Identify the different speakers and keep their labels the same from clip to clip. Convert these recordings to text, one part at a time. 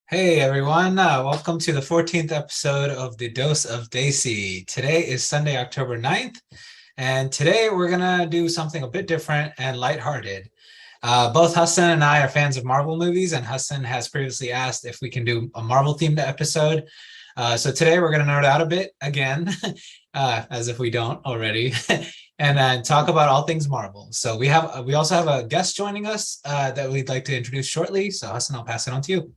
Speaker 1: Hey everyone, welcome to the 14th episode of the Dose of Desi. Today is Sunday, October 9th, and today we're gonna do something a bit different and lighthearted. Both Hassan and I are fans of Marvel movies, and Hassan has previously asked if we can do a Marvel themed episode. So today we're gonna nerd out a bit again, as if we don't already, and then talk about all things Marvel. So we also have a guest joining us that we'd like to introduce shortly. So Hassan, I'll pass it on to you.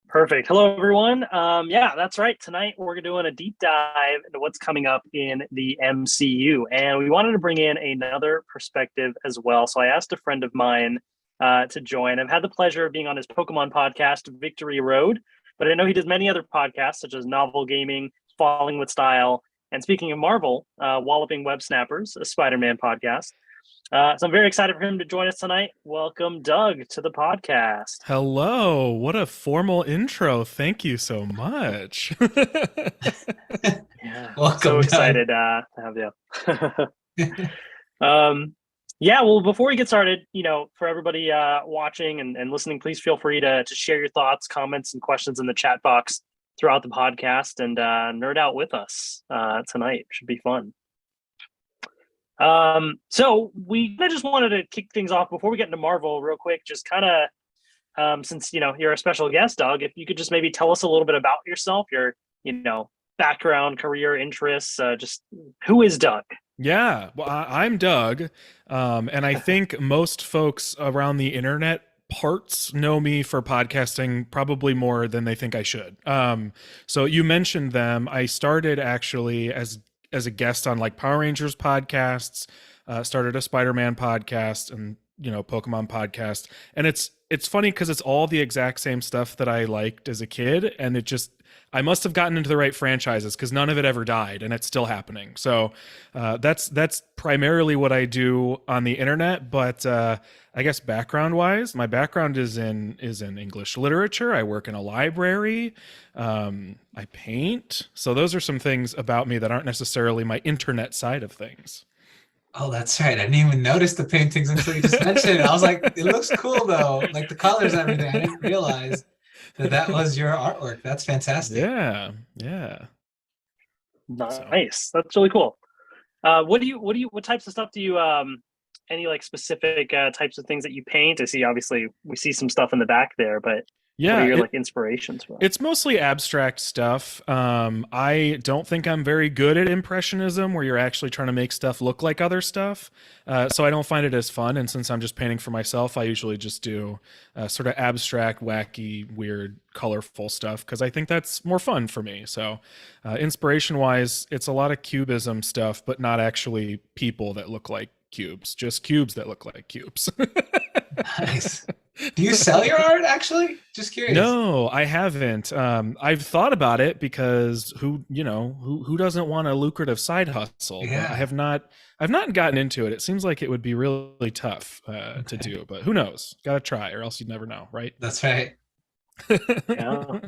Speaker 2: Perfect. Hello, everyone. Yeah, that's right. Tonight we're doing a deep dive into what's coming up in the MCU, and we wanted to bring in another perspective as well. So I asked a friend of mine to join. I've had the pleasure of being on his Pokemon podcast, Victory Road, but I know he does many other podcasts such as Novel Gaming, Falling with Style, and speaking of Marvel, Walloping Web Snappers, a Spider-Man podcast. So I'm very excited for him to join us tonight. Welcome, Doug, to the podcast.
Speaker 3: Hello. What a formal intro. Thank you so much.
Speaker 2: Yeah,
Speaker 1: Welcome,
Speaker 2: so
Speaker 1: Doug.
Speaker 2: excited to have you. Yeah, well, before we get started, for everybody watching and listening, please feel free to share your thoughts, comments, and questions in the chat box throughout the podcast and nerd out with us tonight. Should be fun. So we just wanted to kick things off before we get into Marvel real quick, just kind of since you're a special guest, Doug, if you could just maybe tell us a little bit about yourself, your background, career, interests, just who is Doug?
Speaker 3: Yeah, well, I'm Doug, and I think most folks around the internet parts know me for podcasting probably more than they think I should. So you mentioned them. I started actually as a guest on like Power Rangers podcasts, started a Spider-Man podcast and Pokemon podcast, and it's funny because it's all the exact same stuff that I liked as a kid, and I must have gotten into the right franchises because none of it ever died and it's still happening. So that's primarily what I do on the internet. But I guess background wise, my background is in English literature. I work in a library. I paint. So those are some things about me that aren't necessarily my internet side of things.
Speaker 1: Oh, that's right. I didn't even notice the paintings until you just mentioned it. I was like, it looks cool though, like the colors and everything. I didn't realize that was your artwork. That's fantastic.
Speaker 3: Yeah.
Speaker 2: Nice. That's really cool. What types of stuff do you any like specific types of things that you paint? I see obviously we see some stuff in the back there, but
Speaker 3: Yeah,
Speaker 2: what are your like inspirations for?
Speaker 3: it's mostly abstract stuff. I don't think I'm very good at impressionism, where you're actually trying to make stuff look like other stuff. So I don't find it as fun. And since I'm just painting for myself, I usually just do sort of abstract, wacky, weird, colorful stuff because I think that's more fun for me. So inspiration-wise, it's a lot of cubism stuff, but not actually people that look like cubes, just cubes that look like cubes.
Speaker 1: Nice. Do you sell your art actually? Just curious.
Speaker 3: No, I haven't. I've thought about it because who doesn't want a lucrative side hustle? But
Speaker 1: Yeah.
Speaker 3: I've not gotten into it. It seems like it would be really tough to do, but who knows? Gotta try, or else you'd never know, right?
Speaker 1: That's right.
Speaker 2: Yeah.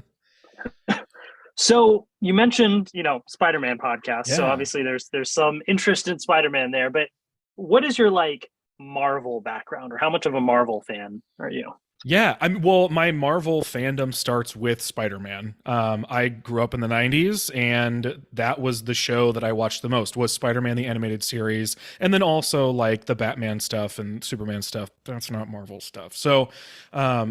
Speaker 2: So you mentioned, Spider-Man podcast. So
Speaker 3: Yeah.
Speaker 2: obviously there's some interest in Spider-Man there, but what is your like Marvel background, or how much of a Marvel fan are you?
Speaker 3: Yeah, well, my Marvel fandom starts with Spider-Man. I grew up in the 90s, and that was the show that I watched the most, was Spider-Man the animated series, and then also like the Batman stuff and Superman stuff. That's not Marvel stuff. So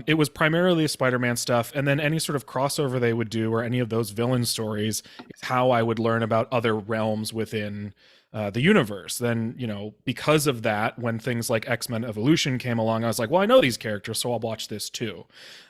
Speaker 3: it was primarily Spider-Man stuff, and then any sort of crossover they would do or any of those villain stories is how I would learn about other realms within the universe. Then, because of that, when things like X-Men Evolution came along, I was like, well, I know these characters, so I'll watch this too.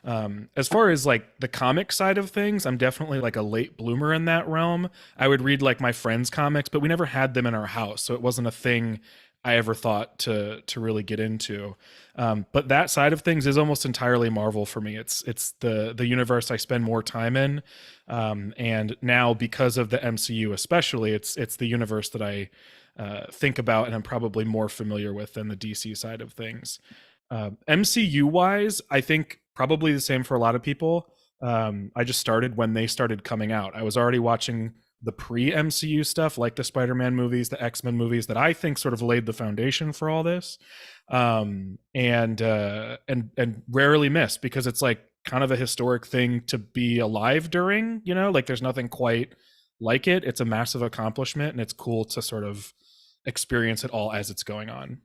Speaker 3: As far as like the comic side of things, I'm definitely like a late bloomer in that realm. I would read like my friends' comics, but we never had them in our house, so it wasn't a thing I ever thought to really get into. But that side of things is almost entirely Marvel for me. It's the universe I spend more time in, and now because of the MCU especially, it's the universe that I think about and I'm probably more familiar with than the DC side of things. MCU wise, I think probably the same for a lot of people. I just started when they started coming out. I was already watching the pre-MCU stuff, like the Spider-Man movies, the X-Men movies, that I think sort of laid the foundation for all this, and rarely missed, because it's like kind of a historic thing to be alive during, you know, like there's nothing quite like it. It's a massive accomplishment, and it's cool to sort of experience it all as it's going on.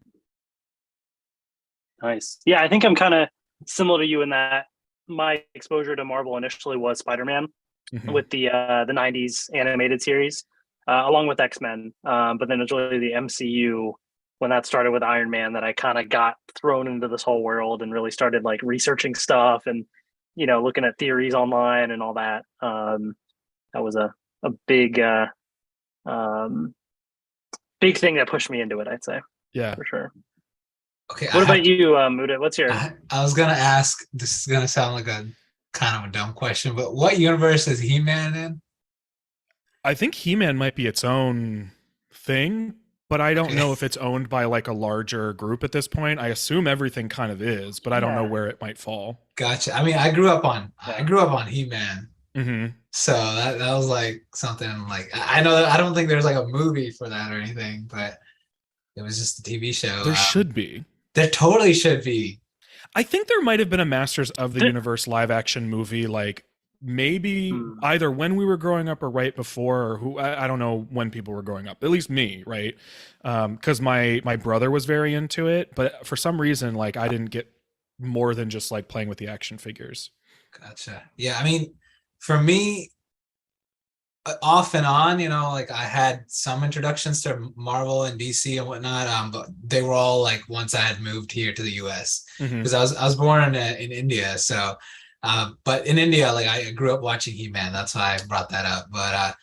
Speaker 2: Nice. Yeah, I think I'm kind of similar to you in that my exposure to Marvel initially was Spider-Man with the 90s animated series, along with X-Men. But then it's really the MCU when that started with Iron Man that I kind of got thrown into this whole world and really started like researching stuff and, you know, looking at theories online and all that. That was a big big thing that pushed me into it, I'd say.
Speaker 3: Yeah,
Speaker 2: for sure.
Speaker 1: Okay.
Speaker 2: What about you, Muda? What's your?
Speaker 1: I was gonna ask. This is gonna sound like a kind of a dumb question, but what universe is He-Man in?
Speaker 3: I think He-Man might be its own thing, but I don't know if it's owned by like a larger group at this point. I assume everything kind of is, but I don't know where it might fall.
Speaker 1: Gotcha. I mean, I grew up on He-Man.
Speaker 3: Mm-hmm.
Speaker 1: So that was like something like I know that I don't think there's like a movie for that or anything, but it was just a TV show.
Speaker 3: There should be.
Speaker 1: There totally should be.
Speaker 3: I think there might have been a Masters of the Universe live action movie, like maybe either when we were growing up or right before, or who I don't know when people were growing up. At least me, right? Because my brother was very into it, but for some reason, like I didn't get more than just like playing with the action figures.
Speaker 1: Gotcha. Yeah, I mean, for me, off and on, you know, like I had some introductions to Marvel and DC and whatnot, but they were all like once I had moved here to the US because I was born in India. So, but in India, like I grew up watching He-Man. That's why I brought that up. But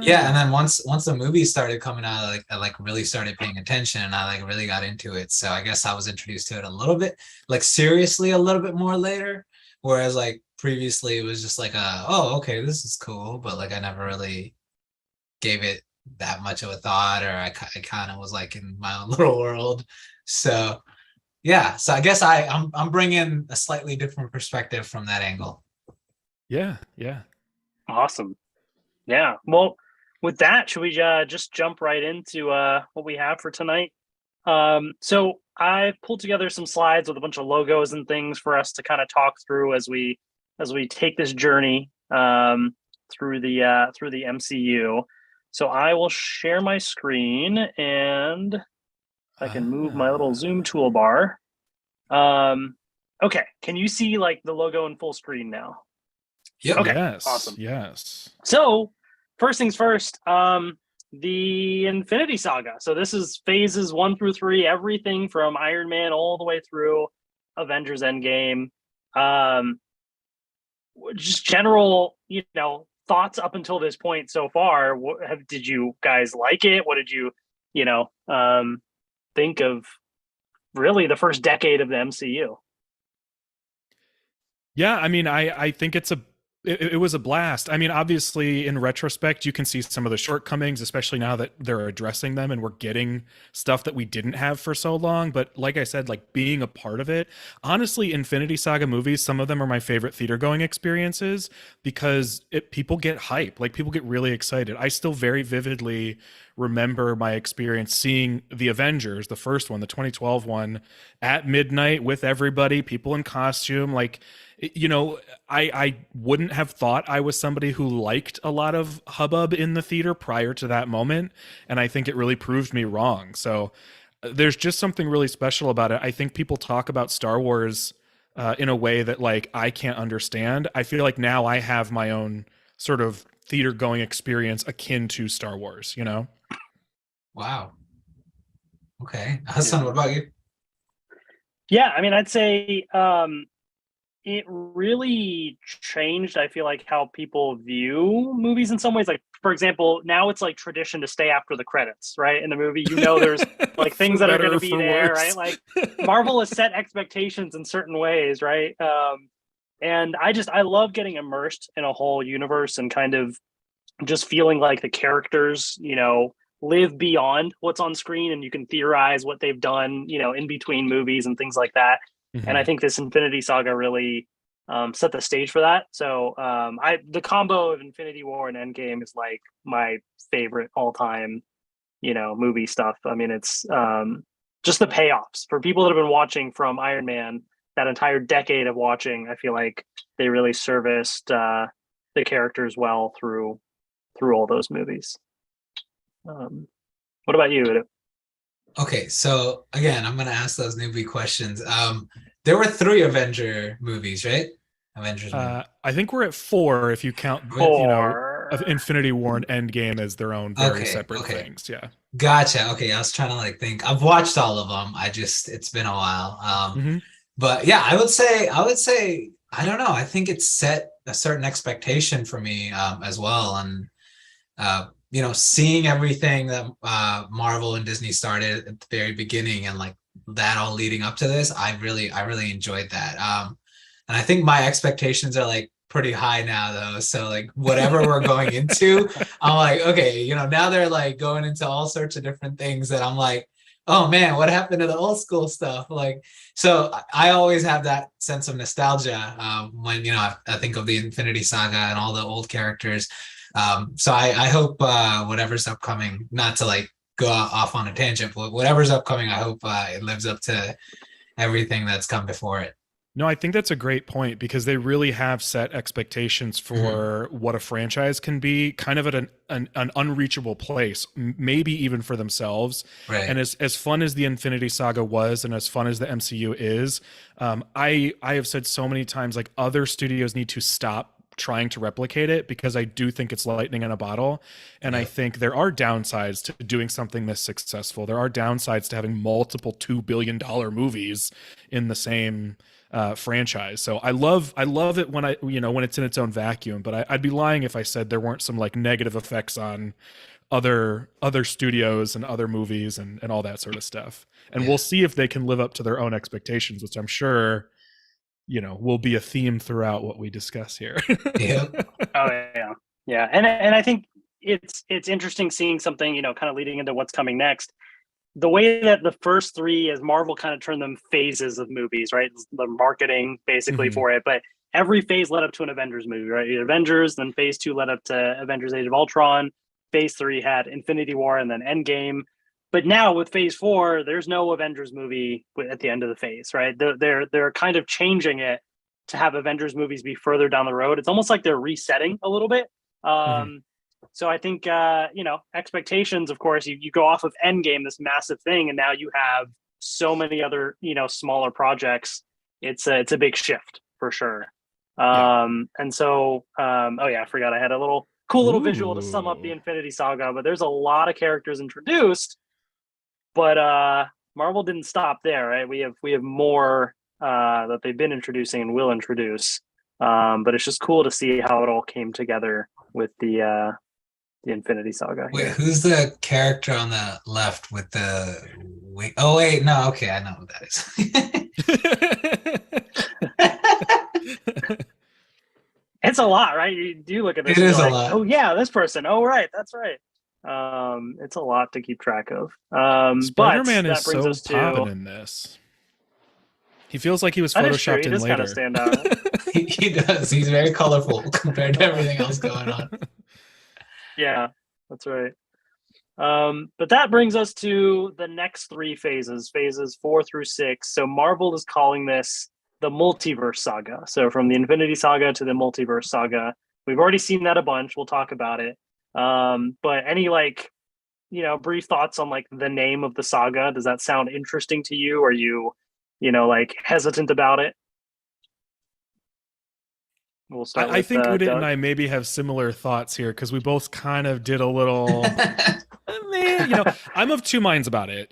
Speaker 1: yeah, and then once the movies started coming out, like I like really started paying attention and I like really got into it. So I guess I was introduced to it a little bit, like seriously, a little bit more later. Whereas like previously it was just like oh, okay, this is cool, but like I never really gave it that much of a thought, or I kind of was like in my own little world. So yeah, so I guess I'm bringing a slightly different perspective from that angle.
Speaker 3: Yeah.
Speaker 2: Awesome. Yeah. Well, with that, should we just jump right into what we have for tonight? So I pulled together some slides with a bunch of logos and things for us to kind of talk through as we take this journey through the MCU. So I will share my screen, and I can move my little Zoom toolbar. Okay, can you see like the logo in full screen now?
Speaker 1: Yep.
Speaker 2: Okay.
Speaker 3: Yes.
Speaker 2: Awesome.
Speaker 3: Yes.
Speaker 2: So first things first. The Infinity Saga. So this is phases 1 through 3, everything from Iron Man all the way through Avengers Endgame. Just general, you know, thoughts up until this point so far. Did you guys like it? What did you think of really the first decade of the MCU?
Speaker 3: Yeah, I mean, I think it was a blast. I mean, obviously, in retrospect, you can see some of the shortcomings, especially now that they're addressing them and we're getting stuff that we didn't have for so long. But like I said, like being a part of it, honestly, Infinity Saga movies, some of them are my favorite theater going experiences because people get hype, like people get really excited. I still very vividly remember my experience seeing the Avengers, the first one, the 2012 one, at midnight with everybody, people in costume, like, you know, I wouldn't have thought I was somebody who liked a lot of hubbub in the theater prior to that moment, and I think it really proved me wrong. So there's just something really special about it. I think people talk about Star Wars in a way that like I can't understand. I feel like now I have my own sort of theater going experience akin to Star Wars, you know?
Speaker 1: Wow. Okay. Hassan, what about you?
Speaker 2: Yeah, I mean, I'd say it really changed, I feel like, how people view movies in some ways. Like, for example, now it's like tradition to stay after the credits, right? In the movie, you know, there's like things that are going to be there, right? Like Marvel has set expectations in certain ways, right? And I love getting immersed in a whole universe and kind of just feeling like the characters, you know, live beyond what's on screen and you can theorize what they've done, you know, in between movies and things like that. And I think this Infinity Saga really set the stage for that. So the combo of Infinity War and Endgame is like my favorite all-time, you know, movie stuff. I mean, it's just the payoffs for people that have been watching from Iron Man that entire decade of watching, I feel like they really serviced the characters well through all those movies. What about you?
Speaker 1: Okay, so again, I'm gonna ask those newbie questions. There were 3 Avenger movies, right? Avengers movies.
Speaker 3: I think we're at 4 if you count, of Infinity War and Endgame as their own very separate things. Yeah.
Speaker 1: Gotcha. Okay, I was trying to like think. I've watched all of them. It's been a while. But yeah, I would say, I don't know. I think it set a certain expectation for me as well. And seeing everything that Marvel and Disney started at the very beginning and like that all leading up to this, I really enjoyed that. And I think my expectations are like pretty high now though. So like whatever we're going into, I'm like, okay, now they're like going into all sorts of different things that I'm like, oh man, what happened to the old school stuff? Like, so I always have that sense of nostalgia when, I think of the Infinity Saga and all the old characters. So I hope whatever's upcoming, not to like go off on a tangent, but whatever's upcoming, I hope it lives up to everything that's come before it.
Speaker 3: No, I think that's a great point because they really have set expectations for what a franchise can be, kind of at an unreachable place, maybe even for themselves.
Speaker 1: Right.
Speaker 3: And as fun as the Infinity Saga was, and as fun as the MCU is, I have said so many times, like other studios need to stop trying to replicate it because I do think it's lightning in a bottle. And I think there are downsides to doing something this successful. There are downsides to having multiple $2 billion movies in the same franchise. So I love it when when it's in its own vacuum, but I'd be lying if I said there weren't some like negative effects on other studios and other movies and all that sort of stuff. And we'll see if they can live up to their own expectations, which I'm sure will be a theme throughout what we discuss here.
Speaker 1: Yeah.
Speaker 2: Oh yeah. And I think it's interesting seeing something, kind of leading into what's coming next. The way that the first 3, as Marvel kind of turned them phases of movies, right? The marketing basically for it, but every phase led up to an Avengers movie, right? Avengers, then phase 2 led up to Avengers Age of Ultron. Phase 3 had Infinity War and then Endgame. But now with phase 4, there's no Avengers movie at the end of the phase, right? They're kind of changing it to have Avengers movies be further down the road. It's almost like they're resetting a little bit. So I think, expectations, of course, you go off of Endgame, this massive thing, and now you have so many other, smaller projects. It's a big shift for sure. And so, I forgot I had a cool little visual to sum up the Infinity Saga, but there's a lot of characters introduced, but Marvel didn't stop there, right? We have more that they've been introducing and will introduce. But it's just cool to see how it all came together with the Infinity Saga.
Speaker 1: Wait, who's the character on the left with the wait? Oh wait, no, okay, I know who that
Speaker 2: is. It's a lot, right? You do look at this.
Speaker 1: It is a lot.
Speaker 2: Oh yeah, this person. Oh right, that's right. It's a lot to keep track of.
Speaker 3: Spider-Man is so popping in this. He feels like he was photoshopped in later.
Speaker 2: Kind of stand out.
Speaker 1: He does. He's very colorful compared to everything else going on.
Speaker 2: Yeah, that's right. But that brings us to the next 3 phases 4 through 6. So Marvel is calling this the Multiverse Saga. So from the Infinity Saga to the Multiverse Saga. We've already seen that a bunch. We'll talk about it. But any brief thoughts on like the name of the saga? Does that sound interesting to you? Are you, hesitant about it? We'll start.
Speaker 3: I think Udit and I maybe have similar thoughts here because we both kind of did a little. I'm of 2 minds about it.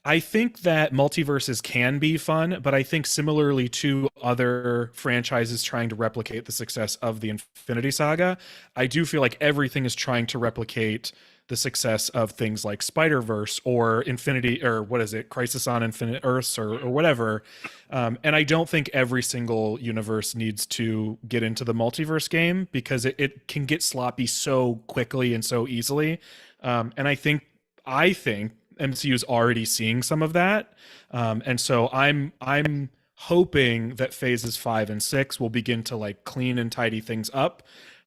Speaker 3: I think that multiverses can be fun, but I think similarly to other franchises trying to replicate the success of the Infinity Saga, I do feel like everything is trying to replicate the success of things like Spider-Verse or Crisis on Infinite Earths or whatever. And I don't think every single universe needs to get into the multiverse game because it can get sloppy so quickly and so easily. And I think MCU is already seeing some of that. And so I'm hoping that phases 5 and 6 will begin to like clean and tidy things up.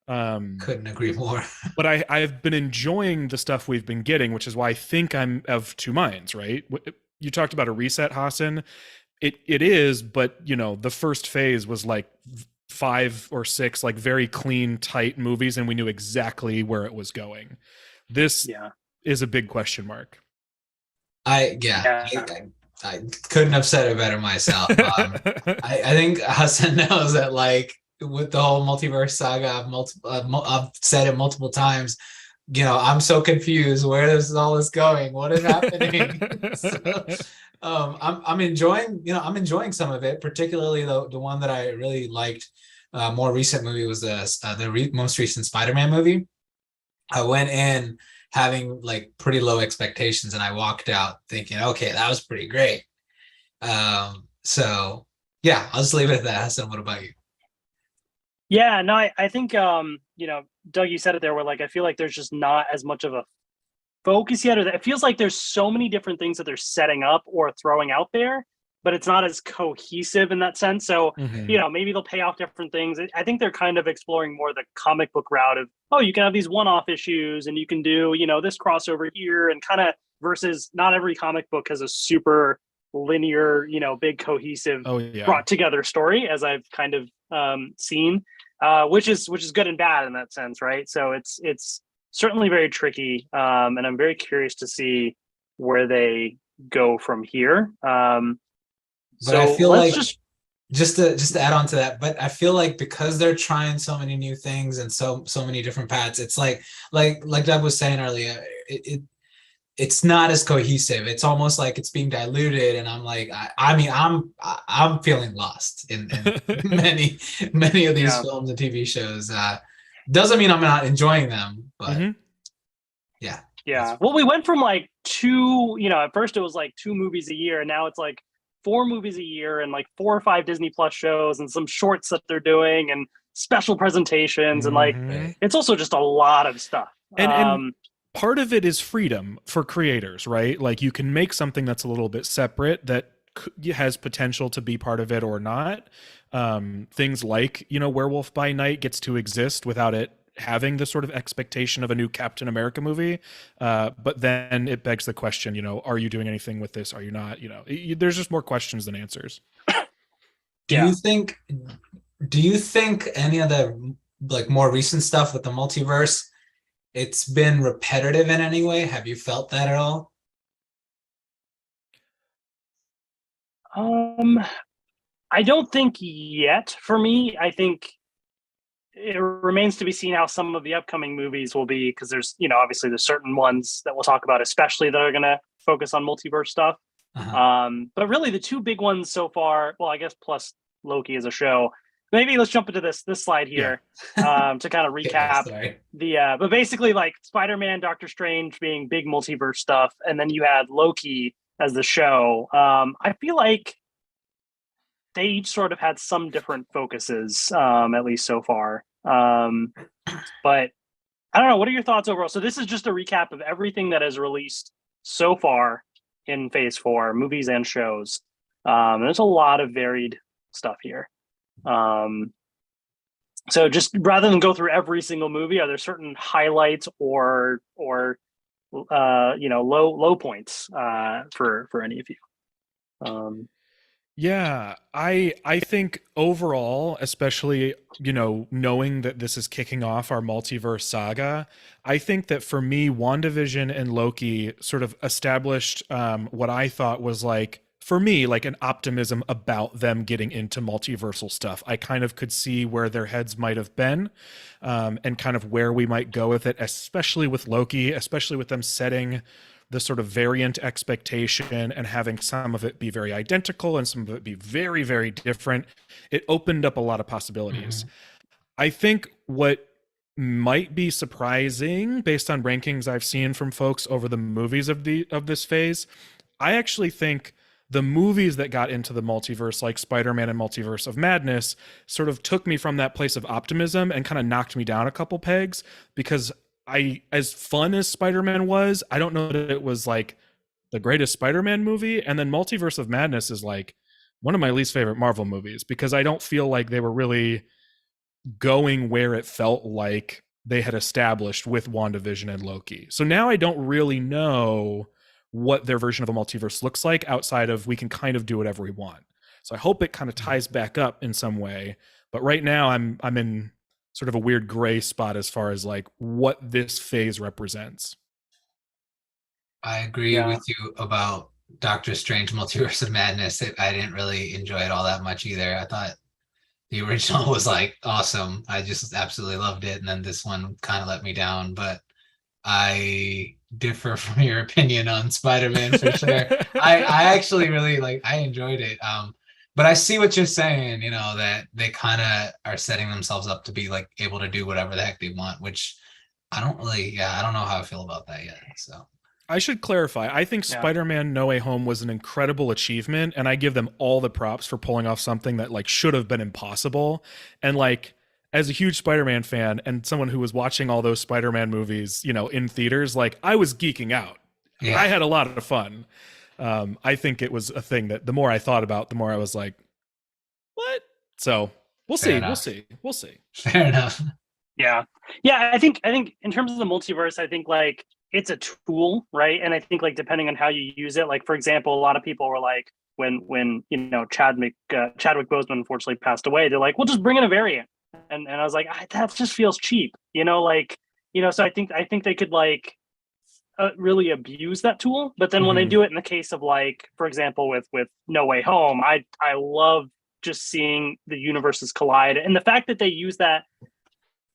Speaker 1: Couldn't agree more.
Speaker 3: But I've been enjoying the stuff we've been getting, which is why I think I'm of 2 minds, right? You talked about a reset, Hassan. It is, but you know, the first phase was like 5 or 6 like very clean, tight movies, and we knew exactly where it was going. This is a big question mark.
Speaker 1: I couldn't have said it better myself. I think Hassan knows that, like, with the whole multiverse saga, I've said it multiple times. You know, I'm so confused. Where is all this going? What is happening? So, I'm enjoying. You know, I'm enjoying some of it. Particularly the one that I really liked. More recent movie was the most recent Spider-Man movie. I went in having like pretty low expectations, and I walked out thinking, okay, that was pretty great. So yeah, I'll just leave it at that. Hassan, what about you?
Speaker 2: Yeah, no, I think you know, Doug, you said it there, where like I feel like there's just not as much of a focus yet, or it feels like there's so many different things that they're setting up or throwing out there, but it's not as cohesive in that sense. So, you know, maybe they'll pay off different things. I think they're kind of exploring more the comic book route of, oh, you can have these one-off issues and you can do, you know, this crossover here, and kind of versus not every comic book has a super linear, you know, big cohesive brought together story, as I've kind of seen, which is good and bad in that sense, right? So it's certainly very tricky, and I'm very curious to see where they go from here.
Speaker 1: But I feel like just to add on to that, but I feel like because they're trying so many new things and so many different paths, it's like Doug was saying earlier, it's not as cohesive. It's almost like it's being diluted, and I'm like, I mean, I'm feeling lost in many of these films and TV shows. Doesn't mean I'm not enjoying them, but yeah.
Speaker 2: Well, we went from like 2, you know, at first it was like 2 movies a year, and now it's like 4 movies a year and like 4 or 5 Disney Plus shows and some shorts that they're doing and special presentations, and like it's also just a lot of stuff.
Speaker 3: And part of it is freedom for creators, right? Like you can make something that's a little bit separate that has potential to be part of it or not. Things like, you know, Werewolf by Night gets to exist without it having the sort of expectation of a new Captain America movie. But then it begs the question, you know, are you doing anything with this? Are you not? You know, there's just more questions than answers.
Speaker 1: Do you think any of the like more recent stuff with the multiverse, it's been repetitive in any way? Have you felt that at all?
Speaker 2: I don't think yet. For me, I think it remains to be seen how some of the upcoming movies will be, because there's, you know, obviously there's certain ones that we'll talk about, especially that are going to focus on multiverse stuff. But really the 2 big ones so far, well, I guess plus Loki as a show. Maybe let's jump into this slide here to kind of recap but basically like Spider-Man, Doctor Strange being big multiverse stuff, and then you had Loki as the show. I feel like they each sort of had some different focuses, at least so far. But I don't know. What are your thoughts overall? So this is just a recap of everything that has released so far in Phase 4, movies and shows. There's a lot of varied stuff here. So just rather than go through every single movie, are there certain highlights or you know, low points for any of you?
Speaker 3: Yeah, I think overall, especially, you know, knowing that this is kicking off our multiverse saga, I think that for me, WandaVision and Loki sort of established what I thought was like, for me, like an optimism about them getting into multiversal stuff. I kind of could see where their heads might have been, and kind of where we might go with it, especially with Loki, especially with them setting the sort of variant expectation and having some of it be very identical and some of it be very, very different. It opened up a lot of possibilities. I think what might be surprising based on rankings I've seen from folks over the movies of this phase, I actually think the movies that got into the multiverse, like Spider-Man and Multiverse of Madness, sort of took me from that place of optimism and kind of knocked me down a couple pegs, because as fun as Spider-Man was, I don't know that it was like the greatest Spider-Man movie. And then Multiverse of Madness is like one of my least favorite Marvel movies, because I don't feel like they were really going where it felt like they had established with WandaVision and Loki. So now I don't really know what their version of a multiverse looks like outside of we can kind of do whatever we want. So I hope it kind of ties back up in some way. But right now I'm in sort of a weird gray spot as far as like what this phase represents.
Speaker 1: I agree with you about Doctor Strange Multiverse of Madness. I didn't really enjoy it all that much either. I thought the original was like awesome. I just absolutely loved it. And then this one kind of let me down, but I differ from your opinion on Spider-Man for sure. I actually really I enjoyed it. But I see what you're saying, that they kind of are setting themselves up to be like able to do whatever the heck they want, which I don't know how I feel about that yet. So
Speaker 3: I should clarify. I think Spider-Man No Way Home was an incredible achievement, and I give them all the props for pulling off something that like should have been impossible. And like, as a huge Spider-Man fan and someone who was watching all those Spider-Man movies, in theaters, like I was geeking out. Yeah. I had a lot of fun. I think it was a thing that the more I thought about, the more I was like, what? So we'll see. We'll see.
Speaker 1: Fair enough.
Speaker 2: Yeah. I think in terms of the multiverse, I think like it's a tool, right? And I think like depending on how you use it, like for example, a lot of people were like, when Chadwick Boseman unfortunately passed away, they're like, we'll just bring in a variant, and I was like, that just feels cheap, So I think they could like really abuse that tool, but then when they do it in the case of like, for example, with No Way Home, I love just seeing the universes collide, and the fact that they use that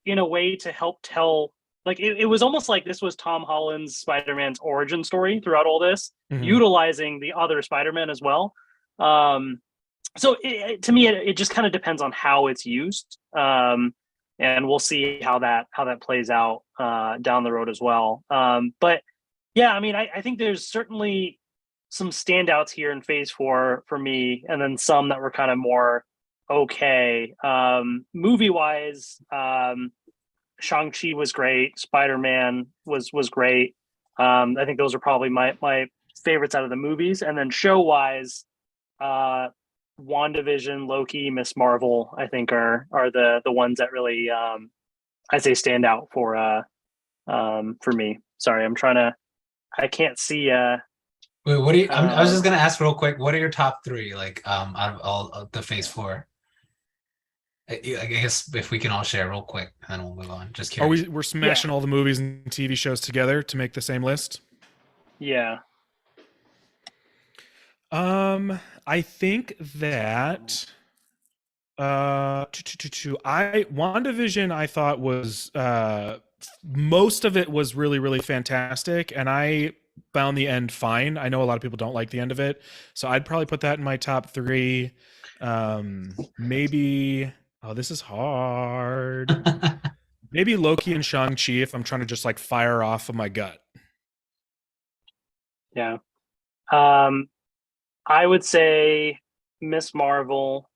Speaker 2: in a way to help tell. Like it was almost like this was Tom Holland's Spider-Man's origin story throughout all this, utilizing the other Spider-Man as well. So to me, it just kind of depends on how it's used, and we'll see how that plays out down the road as well. But yeah, I mean, I think there's certainly some standouts here in Phase 4 for me, and then some that were kind of more okay. Movie-wise, Shang-Chi was great. Spider-Man was great. I think those are probably my favorites out of the movies. And then show-wise, WandaVision, Loki, Miss Marvel, I think are the ones that really I say stand out for me. Sorry, I can't see
Speaker 1: Wait, what do you I was just gonna ask real quick, what are your top three, like out of all of the Phase 4? I guess if we can all share real quick, and then we'll move on. Just curious.
Speaker 3: We're smashing all the movies and TV shows together to make the same list?
Speaker 2: Yeah.
Speaker 3: I think that WandaVision I thought was most of it was really, really fantastic, and I found the end fine. I know a lot of people don't like the end of it, so I'd probably put that in my top 3. Maybe this is hard. Maybe Loki and Shang-Chi if I'm trying to just like fire off of my gut.
Speaker 2: Yeah. I would say Miss Marvel.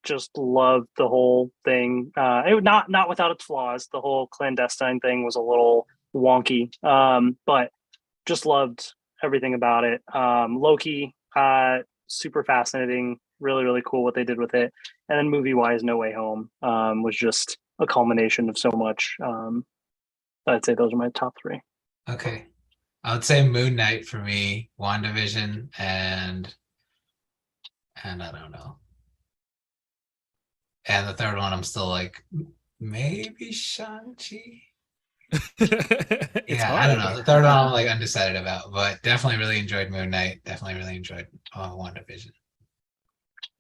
Speaker 2: Just loved the whole thing. It not without its flaws. The whole clandestine thing was a little wonky. But just loved everything about it. Loki, super fascinating. Really, really cool what they did with it. And then movie-wise, No Way Home was just a culmination of so much. I'd say those are my top 3.
Speaker 1: Okay. I would say Moon Knight for me, WandaVision, and I don't know. And the third one, I'm still like, maybe Shang-Chi? I don't know. The third one I'm like undecided about, but definitely really enjoyed Moon Knight. Definitely really enjoyed WandaVision.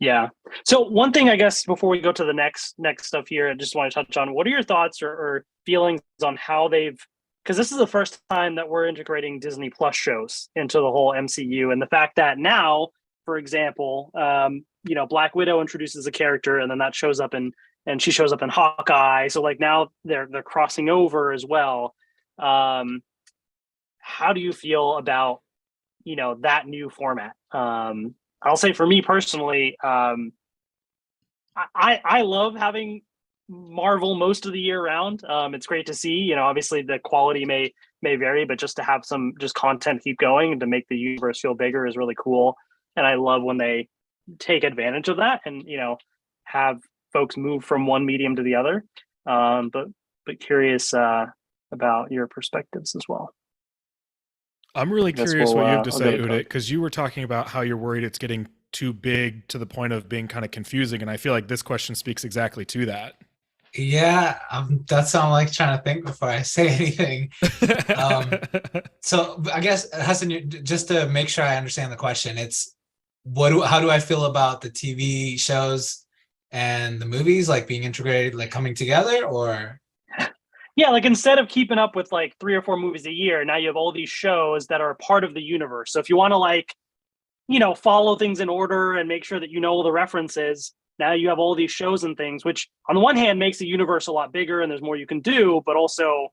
Speaker 2: Yeah. So one thing, I guess, before we go to the next stuff here, I just want to touch on, what are your thoughts or feelings on how because this is the first time that we're integrating Disney Plus shows into the whole MCU, and the fact that now, for example, Black Widow introduces a character, and then that shows up and she shows up in Hawkeye. So like now they're crossing over as well. How do you feel about that new format? I'll say for me personally, I love having Marvel most of the year round. It's great to see. Obviously the quality may vary, but just to have some content keep going and to make the universe feel bigger is really cool. And I love when they take advantage of that and have folks move from one medium to the other. But curious about your perspectives as well.
Speaker 3: I'm really curious what you have to say, Udit, because you were talking about how you're worried it's getting too big to the point of being kind of confusing. And I feel like this question speaks exactly to that.
Speaker 1: Yeah, that's how I'm like trying to think before I say anything. So I guess Hassan, just to make sure I understand the question, it's how do I feel about the TV shows and the movies like being integrated, like coming together, or?
Speaker 2: Yeah, like instead of keeping up with like 3 or 4 movies a year, now you have all these shows that are part of the universe. So if you want to like, follow things in order and make sure that you know all the references, now you have all these shows and things, which on the one hand makes the universe a lot bigger and there's more you can do, but also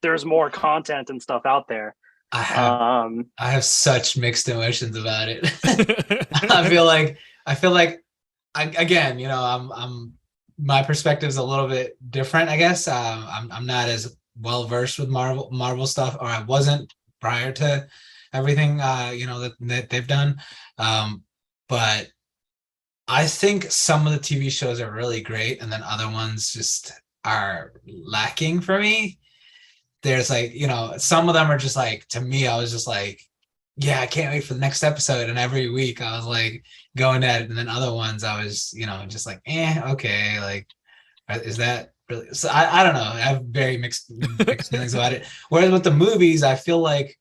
Speaker 2: there's more content and stuff out there.
Speaker 1: I have such mixed emotions about it. I feel like again, I'm my perspective is a little bit different, I guess. I'm not as well versed with Marvel stuff, or I wasn't prior to everything that they've done. But I think some of the TV shows are really great, and then other ones just are lacking for me. There's like, some of them are just like, to me, I was just like, yeah, I can't wait for the next episode. And every week I was like going at it. And then other ones I was, just like, okay. Like, is that really? So I don't know. I have very mixed feelings about it. Whereas with the movies, I feel like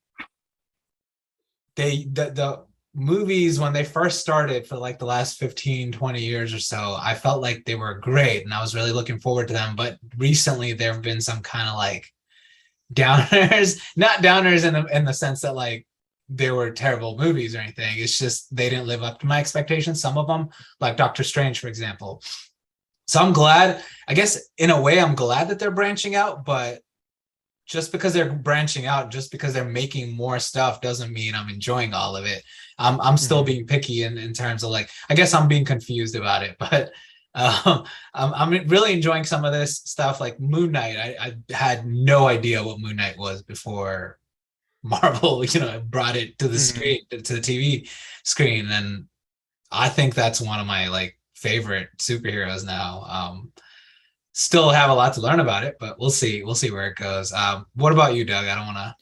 Speaker 1: the movies, when they first started for like the last 15, 20 years or so, I felt like they were great and I was really looking forward to them. But recently there have been some kind of like downers, not downers in the sense that like they were terrible movies or anything. It's just they didn't live up to my expectations. Some of them, like Doctor Strange, for example. So I'm glad, I guess in a way I'm glad that they're branching out, but just because they're branching out, just because they're making more stuff doesn't mean I'm enjoying all of it. I'm still being picky in terms of like, I guess I'm being confused about it, but I'm really enjoying some of this stuff like Moon Knight. I had no idea what Moon Knight was before Marvel, brought it to the screen, to the TV screen. And I think that's one of my like favorite superheroes now. Still have a lot to learn about it, but we'll see where it goes. What about you, Doug? I don't want to.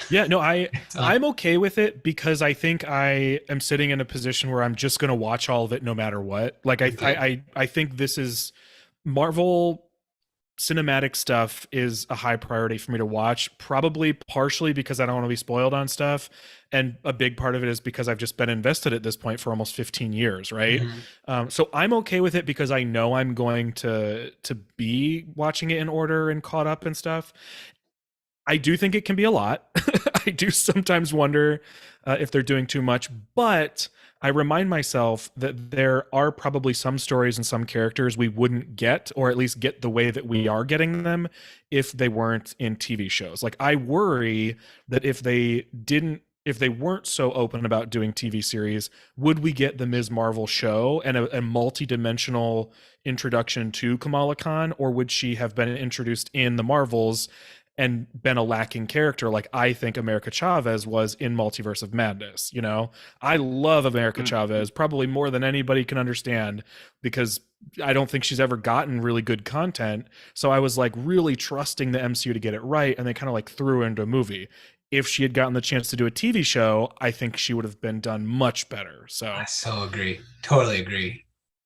Speaker 3: Yeah, no, I'm okay with it because I think I am sitting in a position where I'm just going to watch all of it no matter what. Like I think this is Marvel cinematic stuff is a high priority for me to watch, probably partially because I don't want to be spoiled on stuff, and a big part of it is because I've just been invested at this point for almost 15 years, right? So I'm okay with it because I know I'm going to be watching it in order and caught up and stuff. I do think it can be a lot. I do sometimes wonder if they're doing too much, but I remind myself that there are probably some stories and some characters we wouldn't get, or at least get the way that we are getting them, if they weren't in TV shows. Like, I worry that if they weren't so open about doing TV series, would we get the Ms. Marvel show and a multi-dimensional introduction to Kamala Khan, or would she have been introduced in the Marvels and been a lacking character like I think America Chavez was in Multiverse of Madness? I love America Chavez probably more than anybody can understand, because I don't think she's ever gotten really good content. So I was like really trusting the MCU to get it right, and they kind of like threw her into a movie. If she had gotten the chance to do a TV show, I think she would have been done much better. So
Speaker 1: I so agree. Totally agree.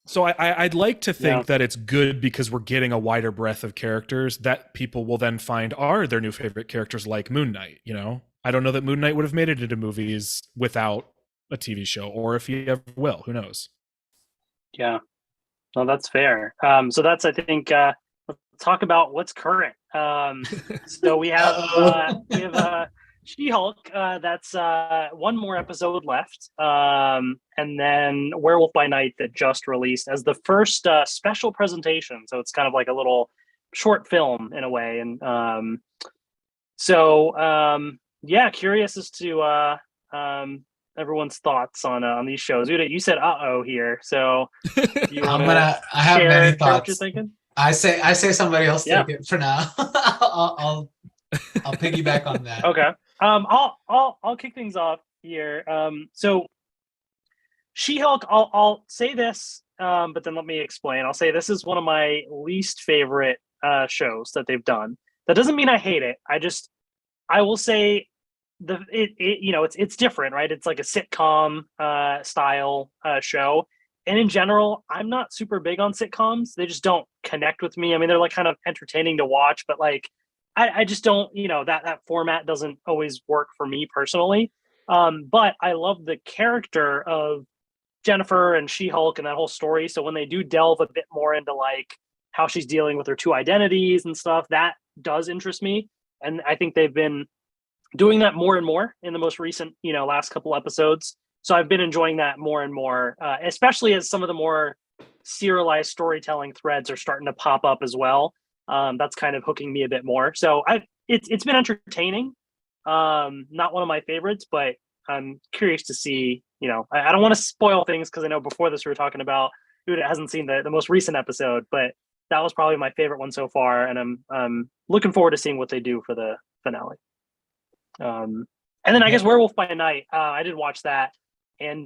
Speaker 3: So I'd like to think that it's good because we're getting a wider breadth of characters that people will then find are their new favorite characters, like Moon Knight. I don't know that Moon Knight would have made it into movies without a TV show, or if he ever will. Who knows?
Speaker 2: Yeah, well, that's fair. So that's, I think, let's talk about what's current. So we have SheHulk, that's one more episode left, and then Werewolf by Night that just released as the first special presentation. So it's kind of like a little short film in a way, and curious as to everyone's thoughts on these shows. Uda, you said "uh-oh" here, so
Speaker 1: I have many thoughts.
Speaker 2: What you're thinking?
Speaker 1: I say somebody else take it for now. I'll piggyback on that.
Speaker 2: Okay. I'll kick things off here. So SheHulk, I'll say this, but then let me explain. I'll say this is one of my least favorite shows that they've done. That doesn't mean I hate it. I will say it's different, right? It's like a sitcom style show. And in general, I'm not super big on sitcoms. They just don't connect with me. I mean, they're like kind of entertaining to watch, but like I just don't, that format doesn't always work for me personally. But I love the character of Jennifer and She-Hulk and that whole story. So when they do delve a bit more into like how she's dealing with her two identities and stuff, that does interest me. And I think they've been doing that more and more in the most recent, last couple episodes. So I've been enjoying that more and more, especially as some of the more serialized storytelling threads are starting to pop up as well. That's kind of hooking me a bit more. So it's been entertaining. Not one of my favorites, but I'm curious to see. I don't want to spoil things because I know before this we were talking about who hasn't seen the most recent episode, but that was probably my favorite one so far, and I'm looking forward to seeing what they do for the finale. And then I guess Werewolf by Night, I did watch that, and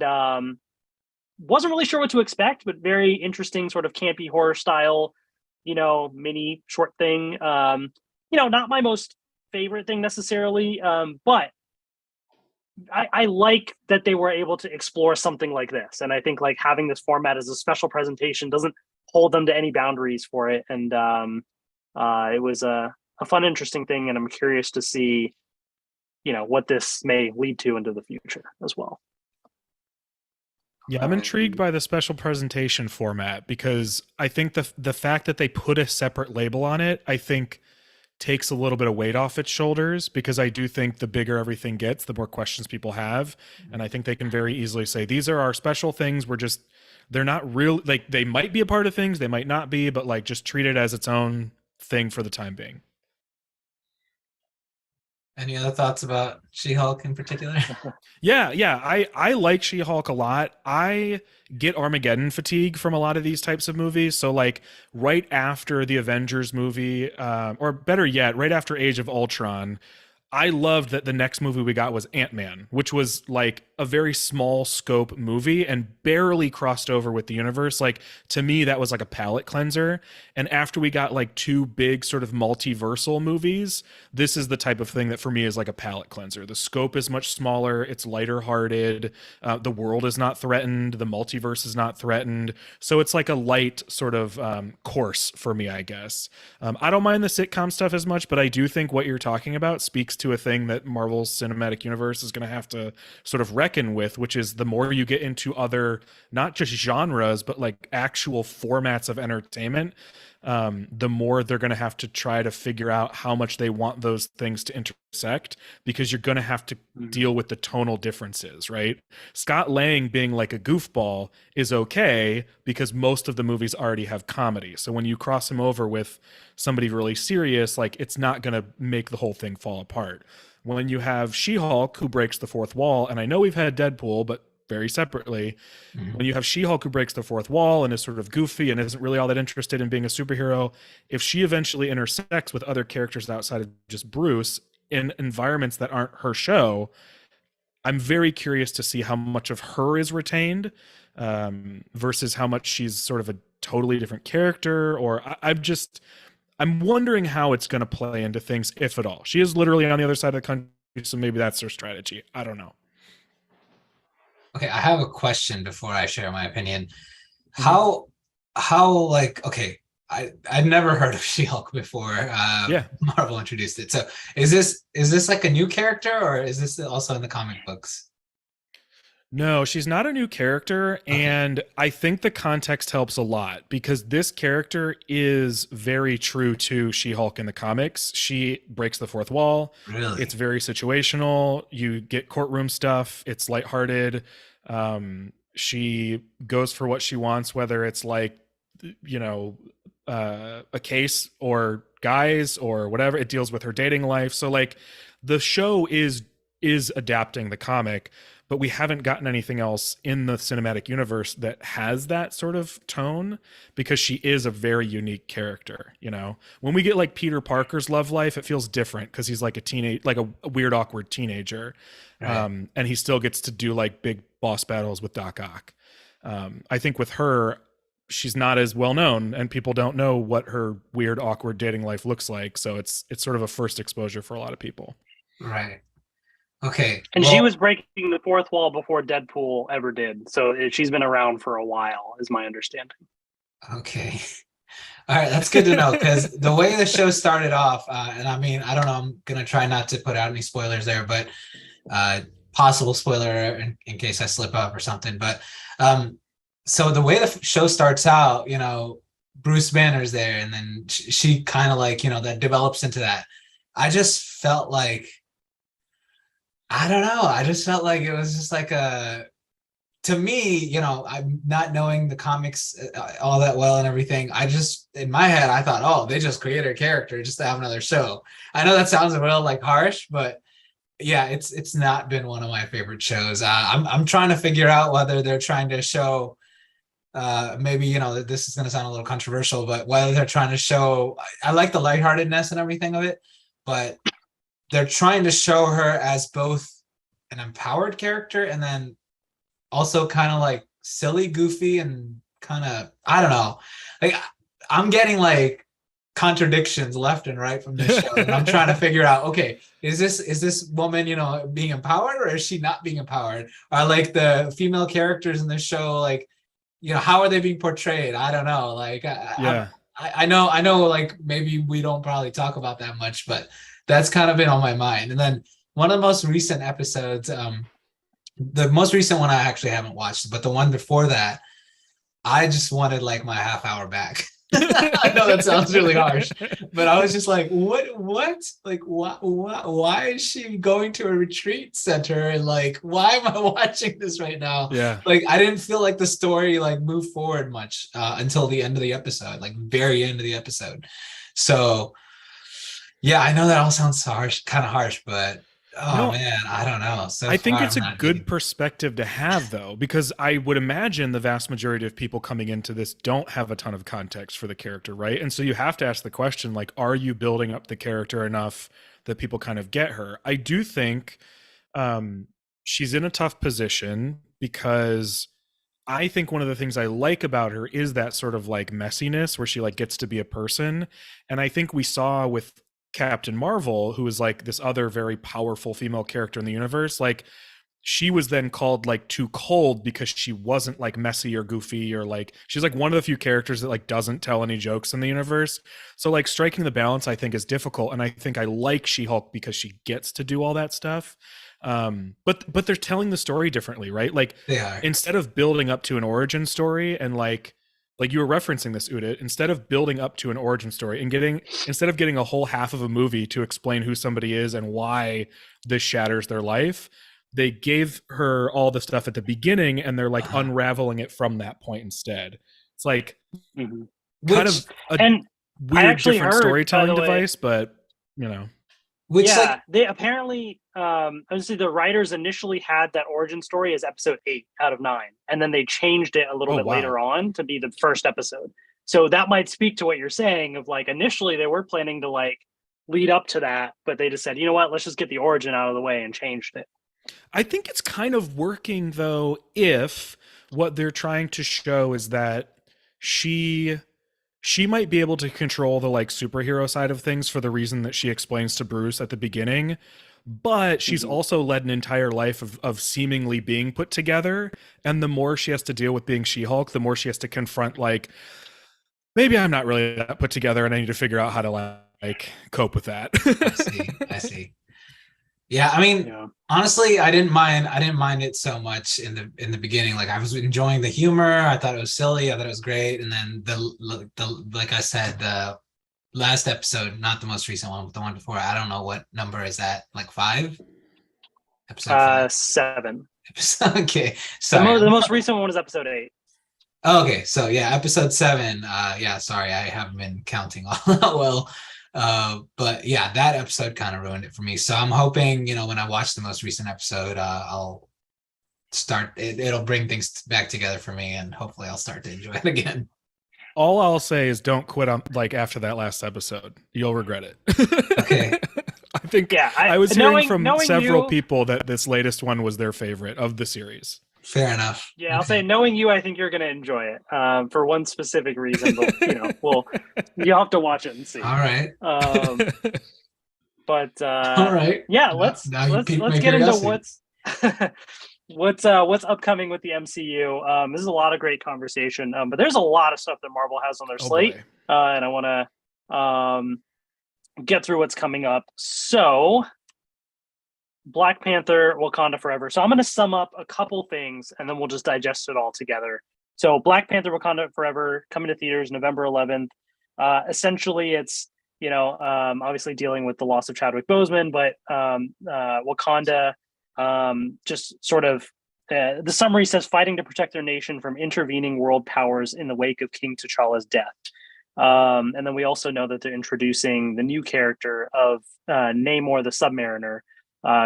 Speaker 2: wasn't really sure what to expect, but very interesting, sort of campy horror style, mini short thing. Not my most favorite thing necessarily, but I like that they were able to explore something like this, and I think like having this format as a special presentation doesn't hold them to any boundaries for it, and it was a fun, interesting thing, and I'm curious to see what this may lead to into the future as well.
Speaker 3: Yeah, I'm intrigued by the special presentation format because I think the fact that they put a separate label on it, I think takes a little bit of weight off its shoulders, because I do think the bigger everything gets, the more questions people have. And I think they can very easily say, these are our special things. They're not real. Like, they might be a part of things, they might not be, but like just treat it as its own thing for the time being.
Speaker 1: Any other thoughts about She-Hulk in particular?
Speaker 3: Yeah. I like She-Hulk a lot. I get Armageddon fatigue from a lot of these types of movies. So like right after the Avengers movie, or better yet, right after Age of Ultron, I loved that the next movie we got was AntMan, which was like a very small scope movie and barely crossed over with the universe. Like, to me, that was like a palate cleanser. And after we got like two big sort of multiversal movies, this is the type of thing that for me is like a palate cleanser. The scope is much smaller. It's lighter hearted. The world is not threatened. The multiverse is not threatened. So it's like a light sort of course for me, I guess. I don't mind the sitcom stuff as much, but I do think what you're talking about speaks to a thing that Marvel's cinematic universe is going to have to sort of reckon with, which is the more you get into other, not just genres, but like actual formats of entertainment, the more they're going to have to try to figure out how much they want those things to intersect, because you're going to have to deal with the tonal differences, right? Scott Lang being like a goofball is okay because most of the movies already have comedy. So when you cross him over with somebody really serious, like, it's not going to make the whole thing fall apart. When you have She-Hulk, who breaks the fourth wall, and I know we've had Deadpool, but very separately, when you have She-Hulk who breaks the fourth wall and is sort of goofy and isn't really all that interested in being a superhero, if she eventually intersects with other characters outside of just Bruce in environments that aren't her show, I'm very curious to see how much of her is retained, versus how much she's sort of a totally different character. Or I'm wondering how it's going to play into things, if at all. She is literally on the other side of the country, so maybe that's her strategy. I don't know.
Speaker 1: Okay, I have a question before I share my opinion. How like, okay, I'd never heard of She-Hulk before.
Speaker 3: Yeah.
Speaker 1: Marvel introduced it. So is this like a new character, or is this also in the comic books?
Speaker 3: No, she's not a new character, and I think the context helps a lot, because this character is very true to She-Hulk in the comics. She breaks the fourth wall.
Speaker 1: Really?
Speaker 3: It's very situational. You get courtroom stuff. It's lighthearted. She goes for what she wants, whether it's like, a case or guys or whatever. It deals with her dating life. So like, the show is adapting the comic, but we haven't gotten anything else in the cinematic universe that has that sort of tone, because she is a very unique character. When we get like Peter Parker's love life, it feels different because he's like a weird, awkward teenager.
Speaker 1: Right.
Speaker 3: And he still gets to do like big boss battles with Doc Ock. I think with her, she's not as well known, and people don't know what her weird, awkward dating life looks like. So it's sort of a first exposure for a lot of people.
Speaker 1: Right. Okay.
Speaker 2: And she was breaking the fourth wall before Deadpool ever did. So she's been around for a while, is my understanding.
Speaker 1: Okay. All right, that's good to know, because the way the show started off, and I mean, I don't know, I'm gonna try not to put out any spoilers there, but possible spoiler in case I slip up or something. But so the way the show starts out, you know, Bruce Banner's there, and then she kind of like, you know, that develops into that. I just felt like, I don't know, I just felt like it was just like a, to me, you know, I'm not knowing the comics all that well and everything. I just, in my head, I thought, oh, they just created a character just to have another show. I know that sounds a little like harsh, but yeah, it's not been one of my favorite shows. I'm trying to figure out whether they're trying to show, maybe, you know, this is going to sound a little controversial, but whether they're trying to show, I like the lightheartedness and everything of it, but they're trying to show her as both an empowered character and then also kind of like silly, goofy, and kind of, I don't know, like I'm getting like contradictions left and right from this show, and I'm trying to figure out, okay, is this woman, you know, being empowered, or is she not being empowered? Are like the female characters in this show, like, you know, how are they being portrayed? I don't know. Like,
Speaker 3: Yeah.
Speaker 1: I know, like maybe we don't probably talk about that much, but that's kind of been on my mind. And then one of the most recent episodes, the most recent one I actually haven't watched, but the one before that, I just wanted like my half hour back. I know that sounds really harsh, but I was just like, what? Like, why is she going to a retreat center? And like, why am I watching this right now?
Speaker 3: Yeah.
Speaker 1: Like, I didn't feel like the story like moved forward much until the end of the episode, like very end of the episode. So yeah, I know that all sounds harsh, kind of harsh, but oh
Speaker 3: No,
Speaker 1: man, I don't know. So
Speaker 3: I think
Speaker 1: far,
Speaker 3: it's
Speaker 1: I'm
Speaker 3: a
Speaker 1: not
Speaker 3: good
Speaker 1: digging.
Speaker 3: perspective to have, though, because I would imagine the vast majority of people coming into this don't have a ton of context for the character, right? And so you have to ask the question, like, are you building up the character enough that people kind of get her? I do think she's in a tough position because I think one of the things I like about her is that sort of like messiness where she like gets to be a person. And I think we saw with Captain Marvel, who is like this other very powerful female character in the universe, like she was then called like too cold because she wasn't like messy or goofy, or like she's like one of the few characters that like doesn't tell any jokes in the universe. So like striking the balance I think is difficult, and I think I like She-Hulk because she gets to do all that stuff. But they're telling the story differently, right? Like
Speaker 1: They are.
Speaker 3: instead of building up to an origin story and like you were referencing this, Udit, instead of building up to an origin story and instead of getting a whole half of a movie to explain who somebody is and why this shatters their life, they gave her all the stuff at the beginning and they're like unraveling it from that point instead. It's like kind of a
Speaker 2: and
Speaker 3: weird different
Speaker 2: heard,
Speaker 3: storytelling device, but you know.
Speaker 1: Which
Speaker 2: yeah,
Speaker 1: like
Speaker 2: they apparently obviously the writers initially had that origin story as episode 8 out of 9, and then they changed it a little bit later on to be the first episode. So that might speak to what you're saying of like initially they were planning to like lead up to that, but they just said, you know what, let's just get the origin out of the way, and changed it.
Speaker 3: I think it's kind of working though if what they're trying to show is that she might be able to control the like superhero side of things for the reason that she explains to Bruce at the beginning, but she's also led an entire life of seemingly being put together, and the more she has to deal with being She-Hulk, the more she has to confront like, maybe I'm not really that put together and I need to figure out how to like cope with that.
Speaker 1: I see. Yeah, I mean, honestly, I didn't mind it so much in the beginning. Like I was enjoying the humor. I thought it was silly. I thought it was great. And then the like I said, the last episode, not the most recent one, but the one before, I don't know what number is that, like 5? Episode 5?
Speaker 2: 7.
Speaker 1: Okay, sorry.
Speaker 2: The most recent one is episode 8.
Speaker 1: Okay, so yeah, episode 7. Yeah, sorry, I haven't been counting all that well. But yeah, that episode kind of ruined it for me. So I'm hoping, you know, when I watch the most recent episode, I'll start it'll bring things back together for me, and hopefully I'll start to enjoy it again.
Speaker 3: All I'll say is don't quit on like after that last episode. You'll regret it.
Speaker 1: Okay.
Speaker 3: I think I was hearing from several people that this latest one was their favorite of the series.
Speaker 1: Fair enough.
Speaker 2: Yeah, I'll say, knowing you, I think you're going to enjoy it for one specific reason. But you know, you'll have to watch it and see.
Speaker 1: All right.
Speaker 2: But But
Speaker 1: All right.
Speaker 2: yeah,
Speaker 1: Now you piqued
Speaker 2: let's
Speaker 1: my
Speaker 2: get into
Speaker 1: curiosity.
Speaker 2: what's upcoming with the MCU. This is a lot of great conversation, but there's a lot of stuff that Marvel has on their slate,
Speaker 3: boy.
Speaker 2: and I want to get through what's coming up. So, Black Panther, Wakanda Forever. So I'm going to sum up a couple things, and then we'll just digest it all together. So Black Panther, Wakanda Forever, coming to theaters November 11th. Essentially, it's obviously dealing with the loss of Chadwick Boseman, but Wakanda, just sort of the summary says fighting to protect their nation from intervening world powers in the wake of King T'Challa's death. And then we also know that they're introducing the new character of Namor the Submariner,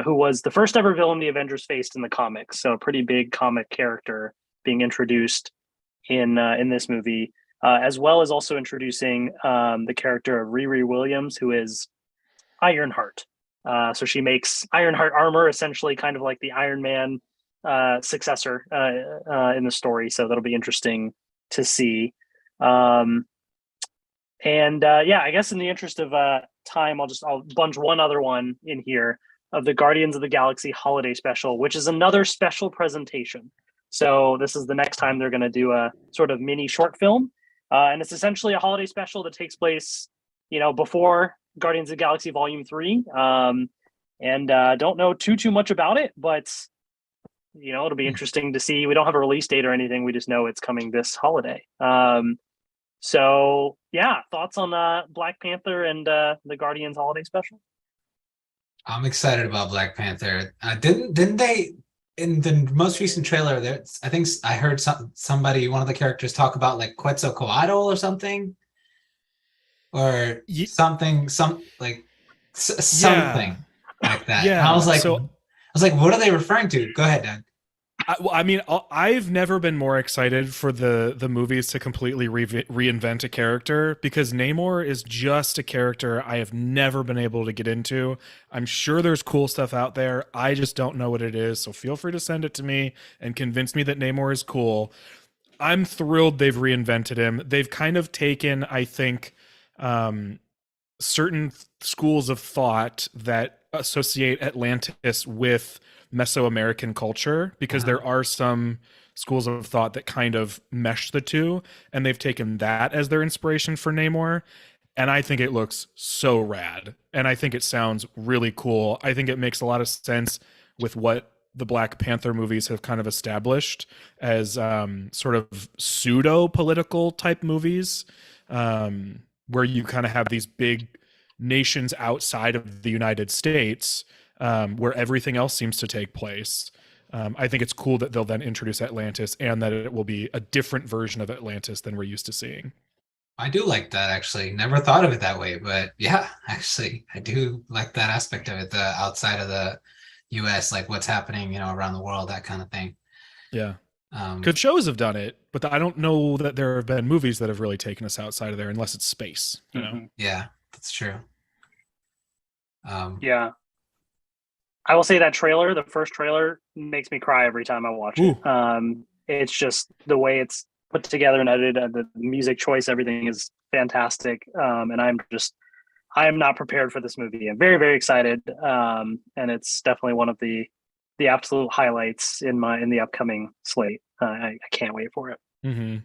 Speaker 2: who was the first ever villain the Avengers faced in the comics. So a pretty big comic character being introduced in this movie. As well as also introducing the character of Riri Williams, who is Ironheart. So she makes Ironheart armor, essentially kind of like the Iron Man successor in the story. So that'll be interesting to see. I guess in the interest of time, I'll bunch one other one in here of the Guardians of the Galaxy holiday special, which is another special presentation. So this is the next time they're going to do a sort of mini short film. And it's essentially a holiday special that takes place, before Guardians of the Galaxy Volume 3. Don't know too much about it, but, it'll be interesting to see. We don't have a release date or anything. We just know it's coming this holiday. So, yeah, thoughts on Black Panther and the Guardians holiday special?
Speaker 1: I'm excited about Black Panther. Didn't they, in the most recent trailer, I think I heard somebody, one of the characters, talk about like Quetzalcoatl or something, or something like that.
Speaker 3: Yeah.
Speaker 1: And I was like, what are they referring to? Go ahead, Dan.
Speaker 3: I've never been more excited for the movies to completely reinvent a character, because Namor is just a character I have never been able to get into. I'm sure there's cool stuff out there. I just don't know what it is. So feel free to send it to me and convince me that Namor is cool. I'm thrilled they've reinvented him. They've kind of taken, I think, certain schools of thought that associate Atlantis with Mesoamerican culture, because there are some schools of thought that kind of mesh the two, and they've taken that as their inspiration for Namor. And I think it looks so rad, and I think it sounds really cool. I think it makes a lot of sense with what the Black Panther movies have kind of established as sort of pseudo political type movies, where you kind of have these big nations outside of the United States, where everything else seems to take place. I think it's cool that they'll then introduce Atlantis, and that it will be a different version of Atlantis than we're used to seeing.
Speaker 1: I do like that, actually. Never thought of it that way, but yeah, actually, I do like that aspect of it, the outside of the US, like what's happening, around the world, that kind of thing.
Speaker 3: Yeah. Because shows have done it, but I don't know that there have been movies that have really taken us outside of there, unless it's space, know?
Speaker 1: Yeah, that's true.
Speaker 2: Yeah. I will say that trailer, the first trailer, makes me cry every time I watch it. It's just the way it's put together and edited, the music choice, everything is fantastic. And I am not prepared for this movie. I'm very, very excited. And it's definitely one of the absolute highlights in the upcoming slate. I can't wait for it.
Speaker 3: Mm-hmm.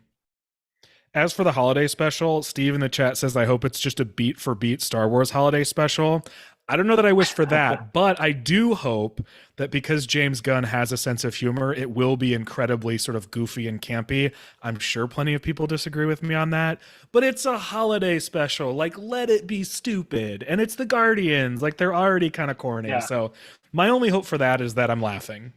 Speaker 3: As for the holiday special, Steve in the chat says, I hope it's just a beat for beat Star Wars holiday special. I don't know that I wish for that, but I do hope that because James Gunn has a sense of humor, it will be incredibly sort of goofy and campy. I'm sure plenty of people disagree with me on that, but it's a holiday special. Like, let it be stupid. And it's the Guardians. Like, they're already kind of corny. Yeah. So my only hope for that is that I'm laughing,